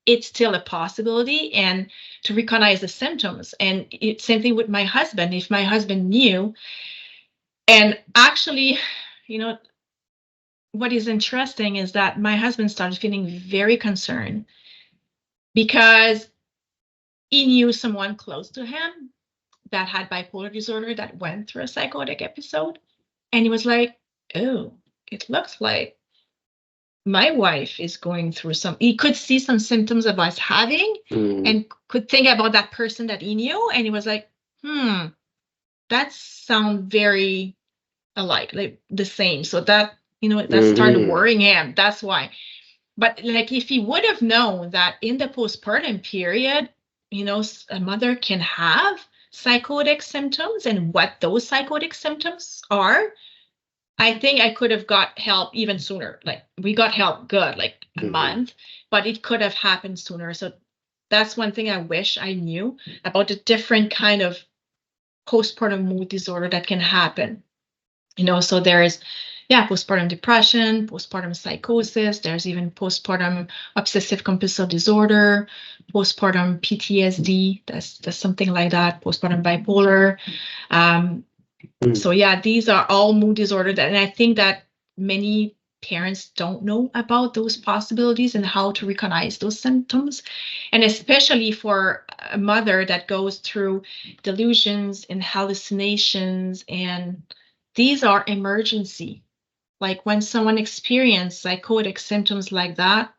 it's still a possibility, and to recognize the symptoms. And same thing with my husband. If my husband knew, and actually, you know, what is interesting is that my husband started feeling very concerned because he knew someone close to him that had bipolar disorder that went through a psychotic episode. And he was like, oh, it looks like my wife is going through he could see some symptoms of us having Mm, and could think about that person that he knew. And he was like, that sounds very alike, like the same. So that, that started mm-hmm. worrying him. That's why. But like, if he would have known that in the postpartum period, a mother can have psychotic symptoms and what those psychotic symptoms are, I think I could have got help even sooner. Like we got help good, like a Mm-hmm. month, but it could have happened sooner. So that's one thing I wish I knew about the different kind of postpartum mood disorder that can happen. So there's, yeah, postpartum depression, postpartum psychosis. There's even postpartum obsessive compulsive disorder, postpartum PTSD. That's something like that. Postpartum bipolar. Um, so yeah, these are all mood disorders, and I think that many parents don't know about those possibilities and how to recognize those symptoms. And especially for a mother that goes through delusions and hallucinations, and these are emergency. Like when someone experiences psychotic symptoms like that,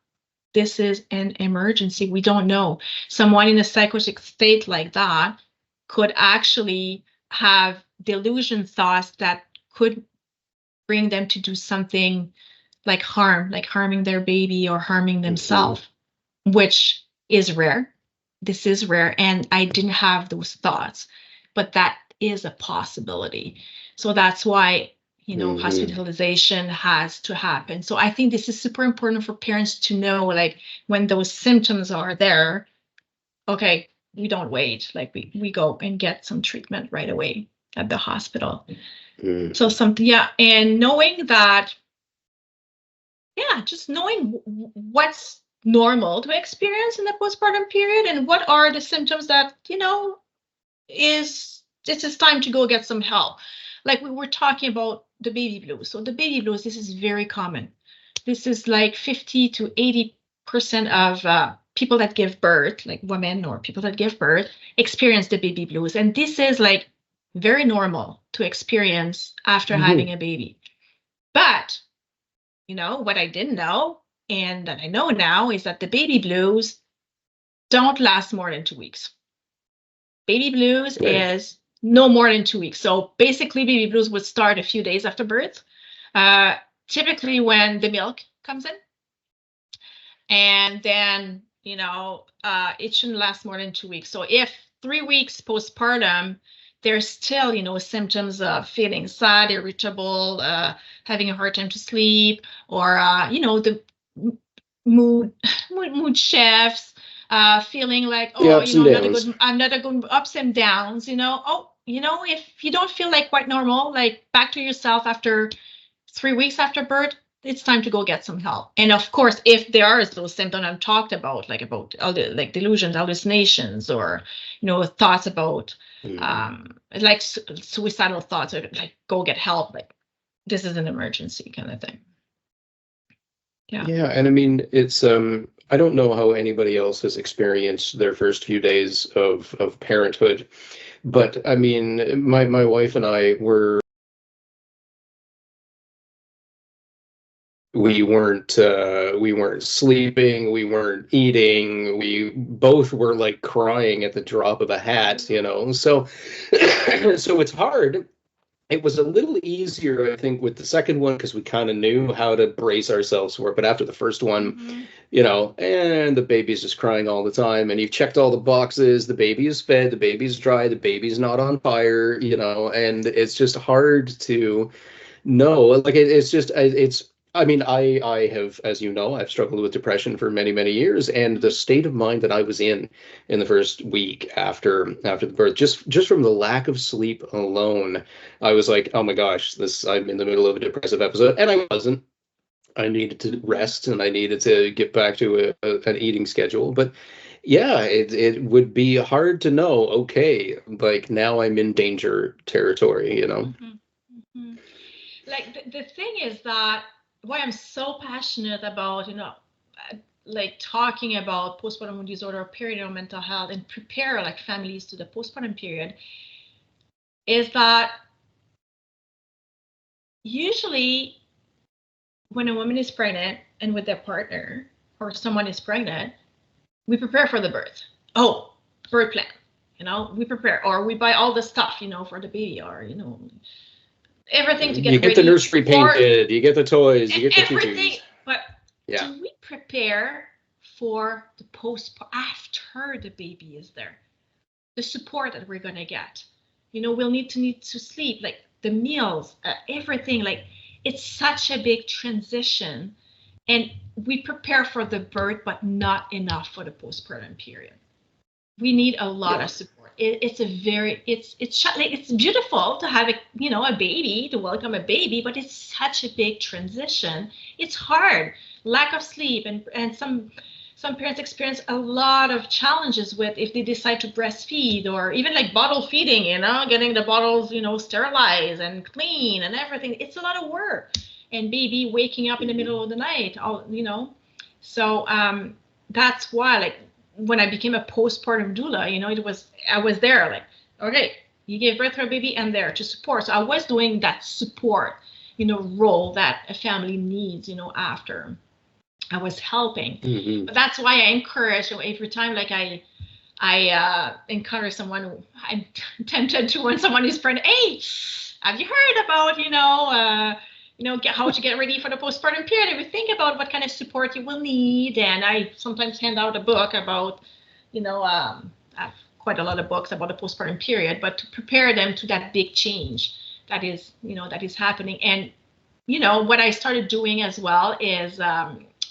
this is an emergency. We don't know. Someone in a psychotic state like that could actually have delusion thoughts that could bring them to do something like harm, like harming their baby or harming Mm-hmm. themselves, which is rare. This is rare. And I didn't have those thoughts, but that is a possibility. So that's why, Mm-hmm. hospitalization has to happen. So I think this is super important for parents to know, like when those symptoms are there, okay, we don't wait. Like we go and get some treatment right away at the hospital. So Mm-hmm. something, yeah. And knowing that, yeah, just knowing what's normal to experience in the postpartum period and what are the symptoms that, it's time to go get some help. Like we were talking about the baby blues. So the baby blues, this is very common. This is like 50 to 80% of people that give birth, like women or people that give birth, experience the baby blues. And this is like very normal to experience after having a baby. But, what I didn't know and that I know now is that the baby blues don't last more than 2 weeks. Baby blues is no more than 2 weeks. So basically, baby blues would start a few days after birth, typically when the milk comes in. And then, it shouldn't last more than 2 weeks. So if 3 weeks postpartum, there's still, symptoms of feeling sad, irritable, having a hard time to sleep, or, the mood shifts, feeling like, I'm not a good ups and downs, if you don't feel like quite normal, like back to yourself after 3 weeks after birth, it's time to go get some help. And of course, if there are those symptoms I've talked about, like all the delusions, hallucinations, or thoughts about like suicidal thoughts, or like go get help, like this is an emergency kind of thing. Yeah, and I mean, it's I don't know how anybody else has experienced their first few days of parenthood, but I mean, my wife and I we weren't sleeping, we weren't eating, we both were like crying at the drop of a hat, so so it's hard. It was a little easier, I think, with the second one because we kind of knew how to brace ourselves for it. But after the first one, and the baby's just crying all the time, and you've checked all the boxes, the baby is fed, the baby's dry, the baby's not on fire, and it's just hard to know. Like I mean, I have, as you know, I've struggled with depression for many, many years, and the state of mind that I was in the first week after the birth, just from the lack of sleep alone, I was like, oh my gosh, I'm in the middle of a depressive episode, and I wasn't. I needed to rest, and I needed to get back to an eating schedule, but yeah, it would be hard to know, okay, like now I'm in danger territory, Like the thing is that why I'm so passionate about, like talking about postpartum disorder, perinatal mental health, and prepare like families to the postpartum period, is that usually when a woman is pregnant and with their partner or someone is pregnant, we prepare for the birth. Oh, birth plan, we prepare, or we buy all the stuff, for the baby, or, everything to get ready. You get the nursery painted, you get the toys, you get the everything. But do we prepare for the after the baby is there? The support that we're gonna get. We'll need to sleep, like the meals, everything. Like it's such a big transition, and we prepare for the birth, but not enough for the postpartum period. We need a lot of support. It's beautiful to have a baby, to welcome a baby, but it's such a big transition. It's hard. Lack of sleep, and some parents experience a lot of challenges with if they decide to breastfeed, or even like bottle feeding, getting the bottles, sterilized and clean and everything. It's a lot of work. And baby waking up in the middle of the night, So that's why, like, when I became a postpartum doula, I was there, like, okay, you gave birth to a baby, and there to support. So I was doing that support, role that a family needs, after I was helping. But that's why I encourage, every time, like I encourage someone who I'm tempted to, when someone is pregnant, hey, have you heard about, how to get ready for the postpartum period? And we think about what kind of support you will need. And I sometimes hand out a book about, I have quite a lot of books about the postpartum period, but to prepare them to that big change that is happening. And, what I started doing as well is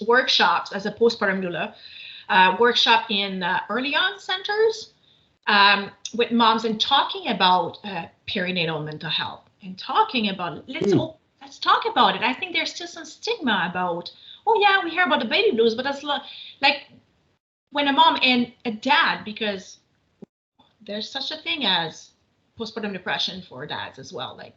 workshops as a postpartum doula, workshop in early on centers with moms, and talking about perinatal mental health, and talking about let's talk about it. I think there's still some stigma about, oh yeah, we hear about the baby blues, but that's like when a mom and a dad, because there's such a thing as postpartum depression for dads as well. Like,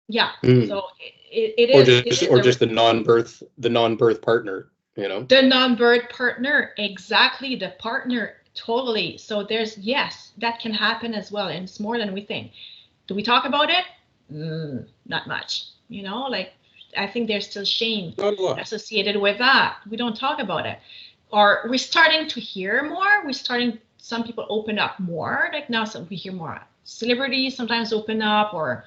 yeah. Mm. So it is, or just the non-birth partner, you know? The non-birth partner, exactly, the partner, totally. So there's, yes, that can happen as well, and it's more than we think. Do we talk about it? Not much, you know, like, I think there's still shame associated with that. We don't talk about it. Or we're starting to hear more. Some people open up more. Like now, we hear more celebrities sometimes open up, or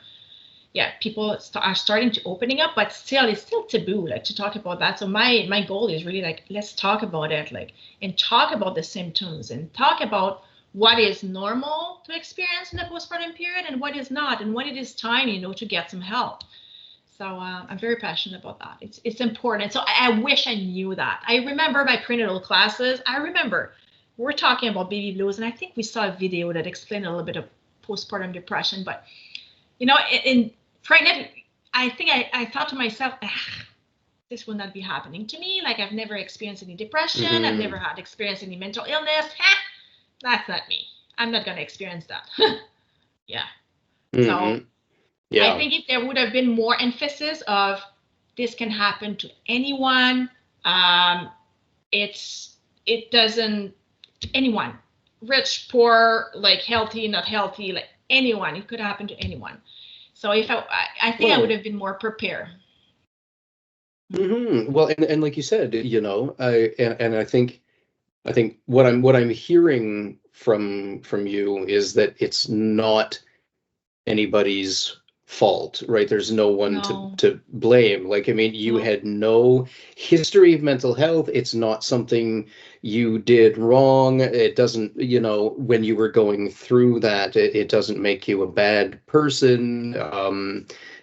yeah, people are starting to opening up, but still, it's still taboo, like, to talk about that. So my goal is really like, let's talk about it, like, and talk about the symptoms, and talk about what is normal to experience in the postpartum period and what is not, and when it is time, you know, to get some help. So I'm very passionate about that. It's important. So I wish I knew that. I remember my prenatal classes. I remember we're talking about baby blues, and I think we saw a video that explained a little bit of postpartum depression. But, you know, in pregnant, I think I thought to myself, this will not be happening to me. Like, I've never experienced any depression. Mm-hmm. I've never had experienced any mental illness. That's not me. I'm not going to experience that. Yeah. Mm-hmm. So yeah. I think if there would have been more emphasis of this can happen to anyone, it doesn't, anyone, rich, poor, like healthy, not healthy, like anyone, it could happen to anyone. So if I think I would have been more prepared. Mm-hmm. Well, and like you said, you know, I think what I'm hearing from you is that it's not anybody's fault, right? There's no one to blame. Like, I mean, you had no history of mental health. It's not something you did wrong. It doesn't, you know, when you were going through that, it doesn't make you a bad person.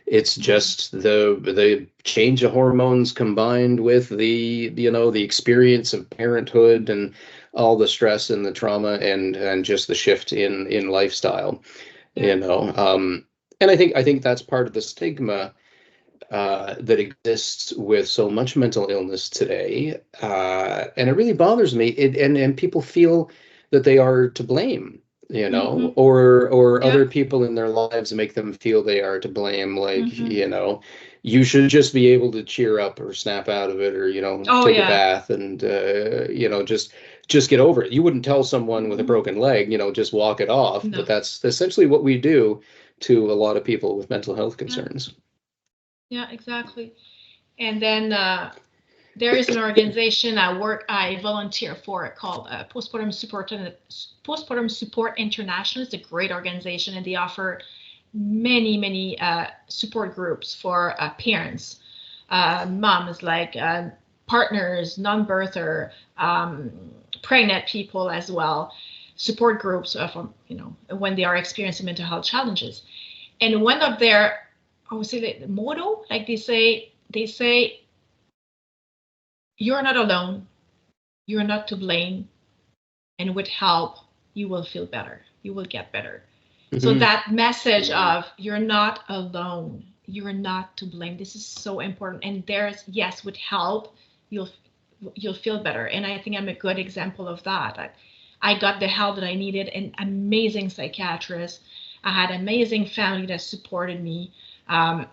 It's just the change of hormones combined with the, you know, the experience of parenthood and all the stress and the trauma and just the shift in lifestyle, you know. And I think that's part of the stigma that exists with so much mental illness today, and it really bothers me. And people feel that they are to blame, you know, or other people in their lives make them feel they are to blame. Like, you know, you should just be able to cheer up or snap out of it, or, you know, take a bath and you know, just get over it. You wouldn't tell someone with a broken leg, you know, just walk it off. But that's essentially what we do to a lot of people with mental health concerns. Yeah, exactly. And then there is an organization I volunteer for called Postpartum Support International. It's a great organization, and they offer many support groups for parents, moms, like partners, non-birther, pregnant people as well, support groups from, you know, when they are experiencing mental health challenges. And one of their, I would say, the motto, like they say, you're not alone, you're not to blame, and with help, you will feel better, you will get better. So that message of you're not alone, you're not to blame, this is so important. And there's, yes, with help, you'll feel better. And I think I'm a good example of that. I got the help that I needed, an amazing psychiatrist. I had an amazing family that supported me. A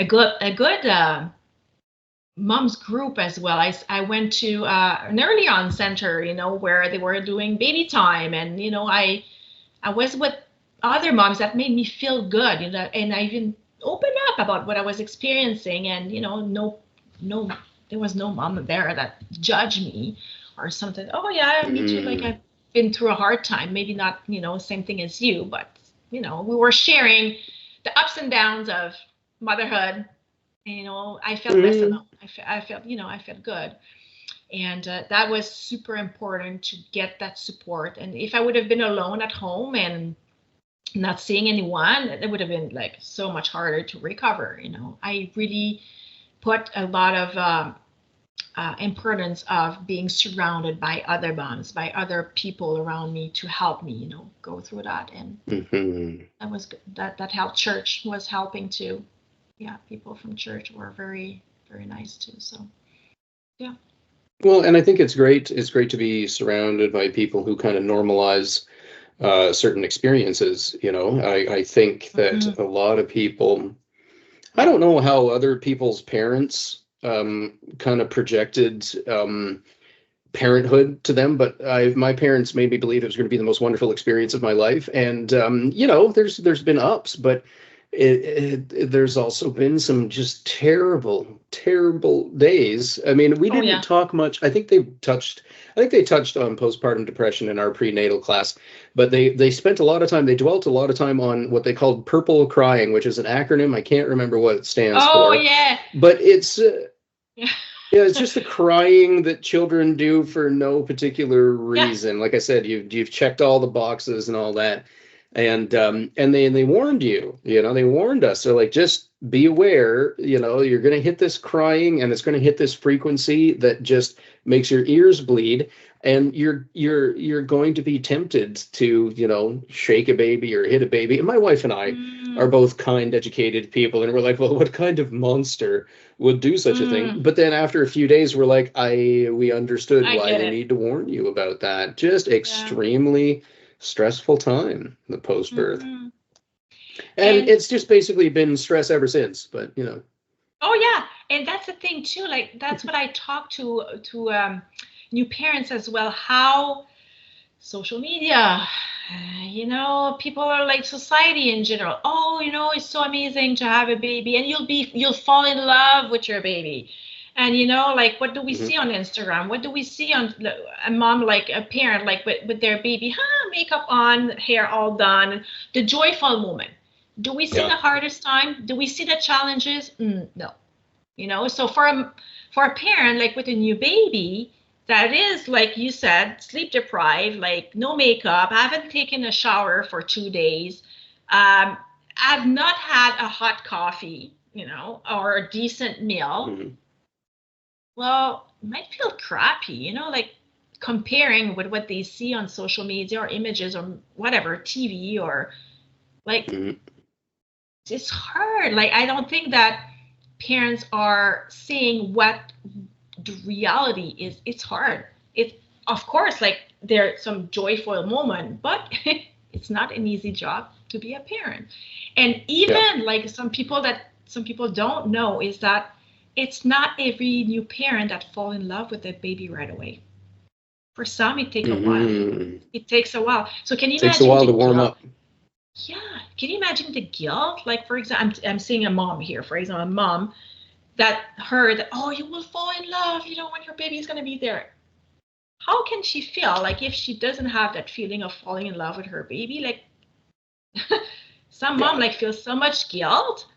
good mom's group as well. I went to an early on center, you know, where they were doing baby time, and, you know, I was with other moms that made me feel good, you know, and I even opened up about what I was experiencing, and, you know, there was no mom there that judged me or something. Oh yeah, me too. Like, I've been through a hard time. Maybe not, you know, same thing as you, but, you know, we were sharing the ups and downs of motherhood. And, you know, I felt less alone. I felt, you know, I felt good. And that was super important to get that support. And if I would have been alone at home and not seeing anyone, it would have been like so much harder to recover. You know, I really put a lot of importance of being surrounded by other moms, by other people around me to help me, you know, go through that. And that was good. That helped. Church was helping too. Yeah, people from church were very, very nice too. So, yeah. Well, and I think it's great. It's great to be surrounded by people who kind of normalize certain experiences. I think that a lot of people, I don't know how other people's parents kind of projected parenthood to them, but my parents made me believe it was going to be the most wonderful experience of my life. And there's been ups, but there's also been some just terrible, terrible days. I mean, we didn't talk much. I think they touched on postpartum depression in our prenatal class, but they spent a lot of time. They dwelt a lot of time on what they called purple crying, which is an acronym. I can't remember what it stands for. Oh yeah. But it's yeah, it's just the crying that children do for no particular reason. Like I said, you've checked all the boxes and all that. And they warned you, they warned us. They're like, just be aware, you're going to hit this crying, and it's going to hit this frequency that just makes your ears bleed, and you're going to be tempted to, shake a baby or hit a baby. And my wife and I are both kind, educated people, and we're like, well, what kind of monster would do such a thing? But then after a few days, we're like, we understood why they need to warn you about that. Just extremely stressful time, the post-birth. And it's just basically been stress ever since, but Oh yeah, and that's the thing too, like that's what I talk to new parents as well, how social media, people are like society in general. Oh, it's so amazing to have a baby, and you'll fall in love with your baby. And like, what do we see on Instagram? What do we see on a mom, like a parent, like with their baby, makeup on, hair all done, the joyful moment? Do we see the hardest time? Do we see the challenges? No. So for a parent, like with a new baby, that is, like you said, sleep deprived, like no makeup, I haven't taken a shower for 2 days, I've not had a hot coffee, or a decent meal. Well, it might feel crappy, like comparing with what they see on social media or images or whatever, TV, or like, it's hard. Like, I don't think that parents are seeing what the reality is. It's hard. It's, of course, like there's some joyful moment, but it's not an easy job to be a parent. And even like some people don't know is that it's not every new parent that fall in love with their baby right away. For some, it takes a while. It takes a while. So can you imagine? It takes a while to warm up. Yeah. Can you imagine the guilt? Like, for example, I'm seeing a mom here, for example, a mom that heard that, oh, you will fall in love, when your baby is going to be there. How can she feel? Like, if she doesn't have that feeling of falling in love with her baby, like some mom like feels so much guilt.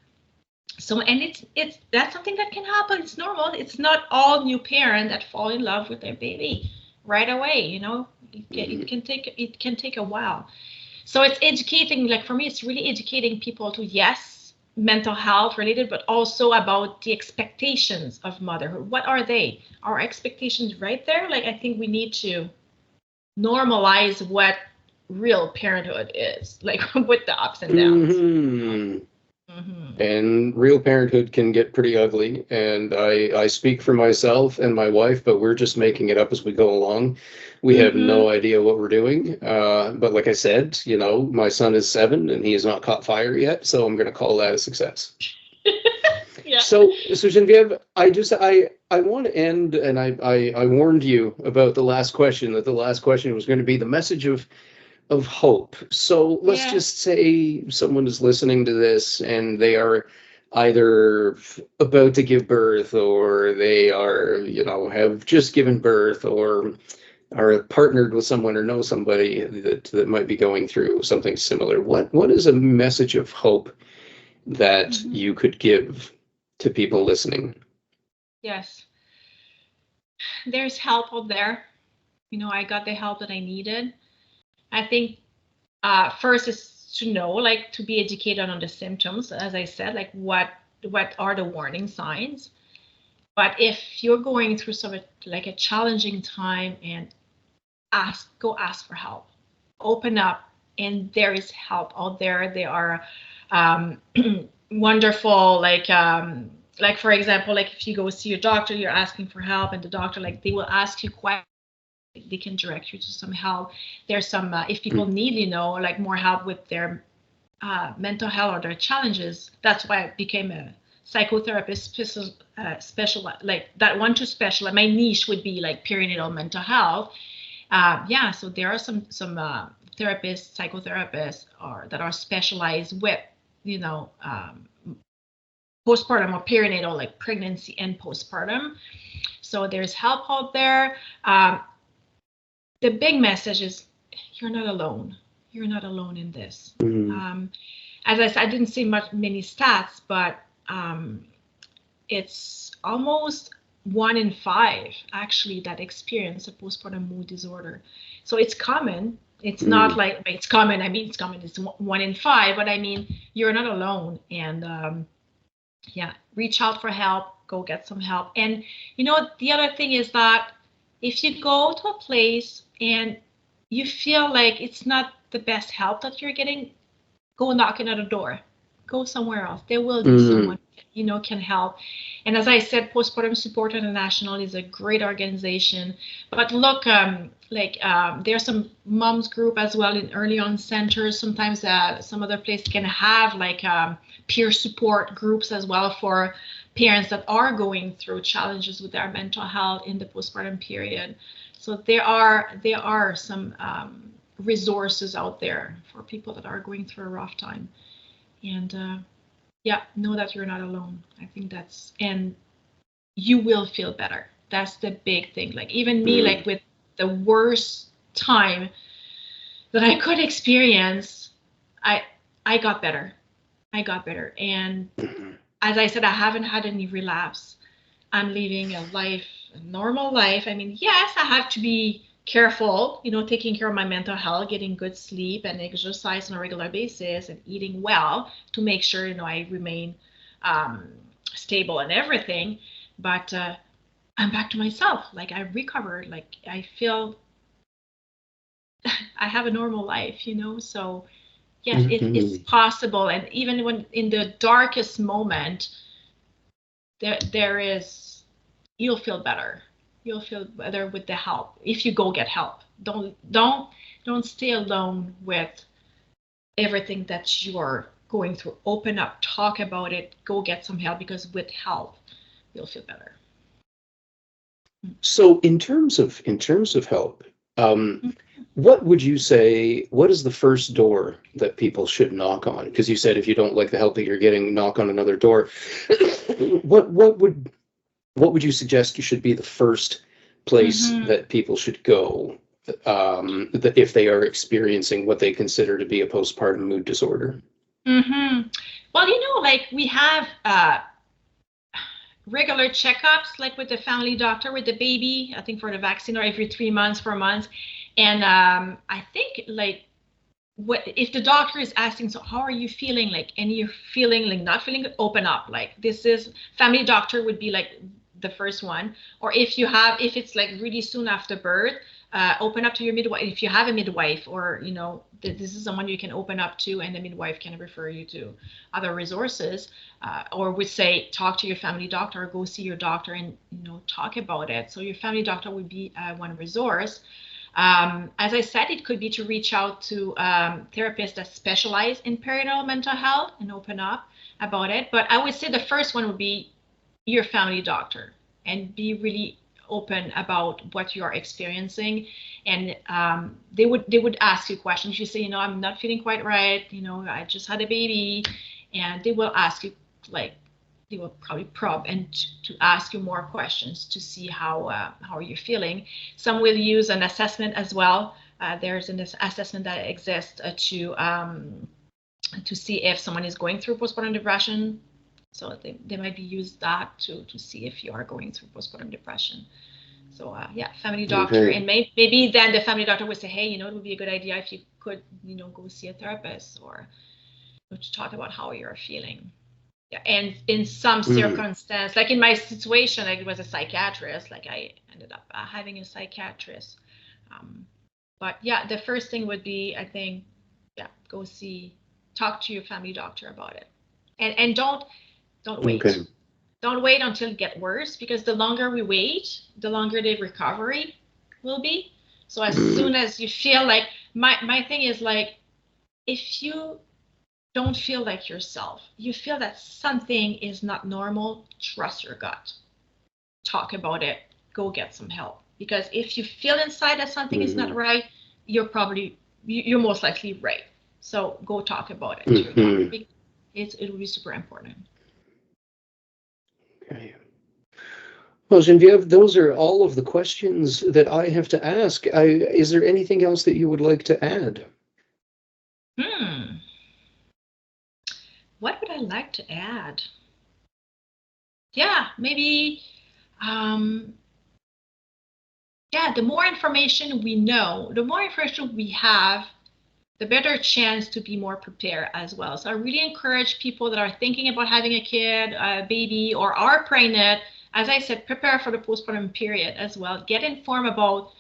So, and it's that's something that can happen. It's normal. It's not all new parents that fall in love with their baby right away. It can take a while. So it's educating. Like for me, it's really educating people to mental health related, but also about the expectations of motherhood. What are they? Our expectations right there. Like, I think we need to normalize what real parenthood is, like with the ups and downs. And real parenthood can get pretty ugly. And I speak for myself and my wife, but we're just making it up as we go along. We have no idea what we're doing. But like I said, my son is 7 and he has not caught fire yet. So I'm going to call that a success. So Genevieve, I want to end, and I warned you about the last question, that the last question was going to be the message of hope. So let's just say someone is listening to this and they are either about to give birth, or they are, have just given birth, or are partnered with someone or know somebody that might be going through something similar. What is a message of hope that you could give to people listening? Yes. There's help out there. I got the help that I needed. I think first is to know, like, to be educated on the symptoms, as I said, like what are the warning signs. But if you're going through like a challenging time, and go ask for help, open up, and there is help out there. They are wonderful, like for example, like if you go see your doctor, you're asking for help, and the doctor, like, they will ask you questions they can direct you to some help. There's some, if people need, like more help with their mental health or their challenges, that's why I became a psychotherapist special, like that one to special. My niche would be like perinatal mental health. So there are some therapists, psychotherapists, that are specialized with, postpartum or perinatal, like pregnancy and postpartum. So there's help out there. The big message is you're not alone. You're not alone in this. As I said, I didn't see many stats, but it's almost 1 in 5 actually that experience a postpartum mood disorder. So it's common. It's not like it's common. I mean, it's common. It's 1 in 5, but I mean, you're not alone. And reach out for help. Go get some help. And the other thing is that if you go to a place and you feel like it's not the best help that you're getting, go knocking at a door. Go somewhere else. There will be someone can help. And as I said, Postpartum Support International is a great organization. But look, there's some moms group as well in early on centers. Sometimes some other places can have like peer support groups as well for parents that are going through challenges with their mental health in the postpartum period. So there are some resources out there for people that are going through a rough time. And know that you're not alone. I think and you will feel better. That's the big thing. Like even me, like with the worst time that I could experience, I got better. And as I said, I haven't had any relapse. I'm living a normal life. I mean, yes, I have to be careful, taking care of my mental health, getting good sleep and exercise on a regular basis and eating well to make sure, I remain stable and everything. But I'm back to myself. Like I recovered, like I feel I have a normal life, so yes, it's possible. And even when in the darkest moment, you'll feel better. You'll feel better with the help if you go get help. Don't stay alone with everything that you are going through. Open up, talk about it, go get some help, because with help you'll feel better. So in terms of help, what would you say, what is the first door that people should knock on? Because you said if you don't like the help that you're getting, knock on another door. What would you suggest should be the first place that people should go if they are experiencing what they consider to be a postpartum mood disorder? Well, like we have regular checkups, like with the family doctor with the baby, I think for the vaccine, or every 3 months, 4 months. And I think like what if the doctor is asking, so how are you feeling, like, and you're feeling like not feeling good, open up. Like this is family doctor would be like the first one. Or if it's like really soon after birth, open up to your midwife. If you have a midwife, or this is someone you can open up to, and the midwife can refer you to other resources, or would say talk to your family doctor, or go see your doctor and talk about it. So your family doctor would be one resource. As I said, it could be to reach out to therapists that specialize in perinatal mental health and open up about it. But I would say the first one would be your family doctor, and be really open about what you are experiencing. And they would ask you questions. You say, I'm not feeling quite right. I just had a baby, and they will ask you, like, they will probably probe and to ask you more questions to see how are you feeling. Some will use an assessment as well. There's an assessment that exists to see if someone is going through postpartum depression. So they might be used that to see if you are going through postpartum depression. So family doctor, and maybe then the family doctor would say, hey, it would be a good idea if you could, go see a therapist, or to talk about how you're feeling. Yeah, and in some circumstance, like in my situation, like it was a psychiatrist, like I ended up having a psychiatrist. But the first thing would be, I think, talk to your family doctor about it, and don't wait. Okay. Don't wait until it gets worse, because the longer we wait, the longer the recovery will be. So as soon as you feel like, my thing is like, if you don't feel like yourself, you feel that something is not normal, trust your gut. Talk about it. Go get some help. Because if you feel inside that something is not right, you're most likely right. So go talk about it to your doctor. It will be super important. Okay. Well, Genevieve, those are all of the questions that I have to ask. Is there anything else that you would like to add? What would I like to add? Yeah, maybe, the more information we know, the more information we have, the better chance to be more prepared as well. So I really encourage people that are thinking about having a kid, a baby, or are pregnant, as I said, prepare for the postpartum period as well. Get informed about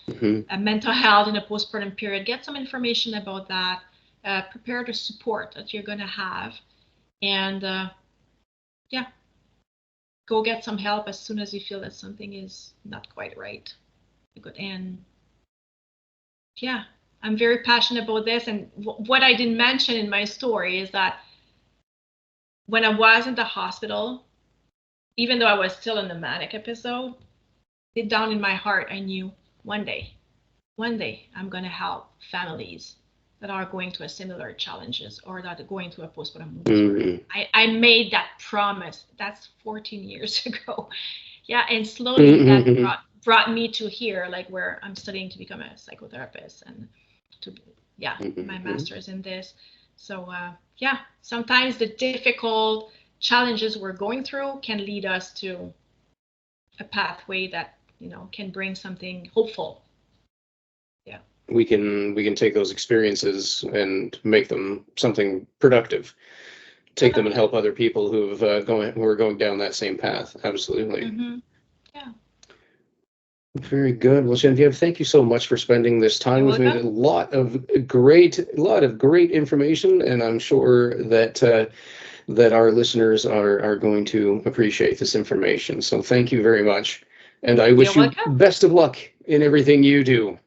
mental health in the postpartum period. Get some information about that. Prepare the support that you're going to have. And go get some help as soon as you feel that something is not quite right. And I'm very passionate about this. And what I didn't mention in my story is that when I was in the hospital, even though I was still in the manic episode, deep down in my heart, I knew one day I'm going to help families that are going through similar challenges or that are going through a postpartum mood. I made that promise. That's 14 years ago. Yeah, and slowly that brought me to here, like where I'm studying to become a psychotherapist and to my master's in this. So sometimes the difficult challenges we're going through can lead us to a pathway that can bring something hopeful. Yeah, we can take those experiences and make them something productive. Take them and help other people who are going down that same path. Absolutely. Yeah. Very good. Well, Genevieve, thank you so much for spending this time with me. A lot of great information, and I'm sure that that our listeners are going to appreciate this information. So thank you very much. And I wish you best of luck in everything you do.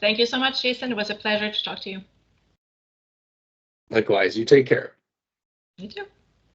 Thank you so much, Jason. It was a pleasure to talk to you. Likewise. You take care. You too.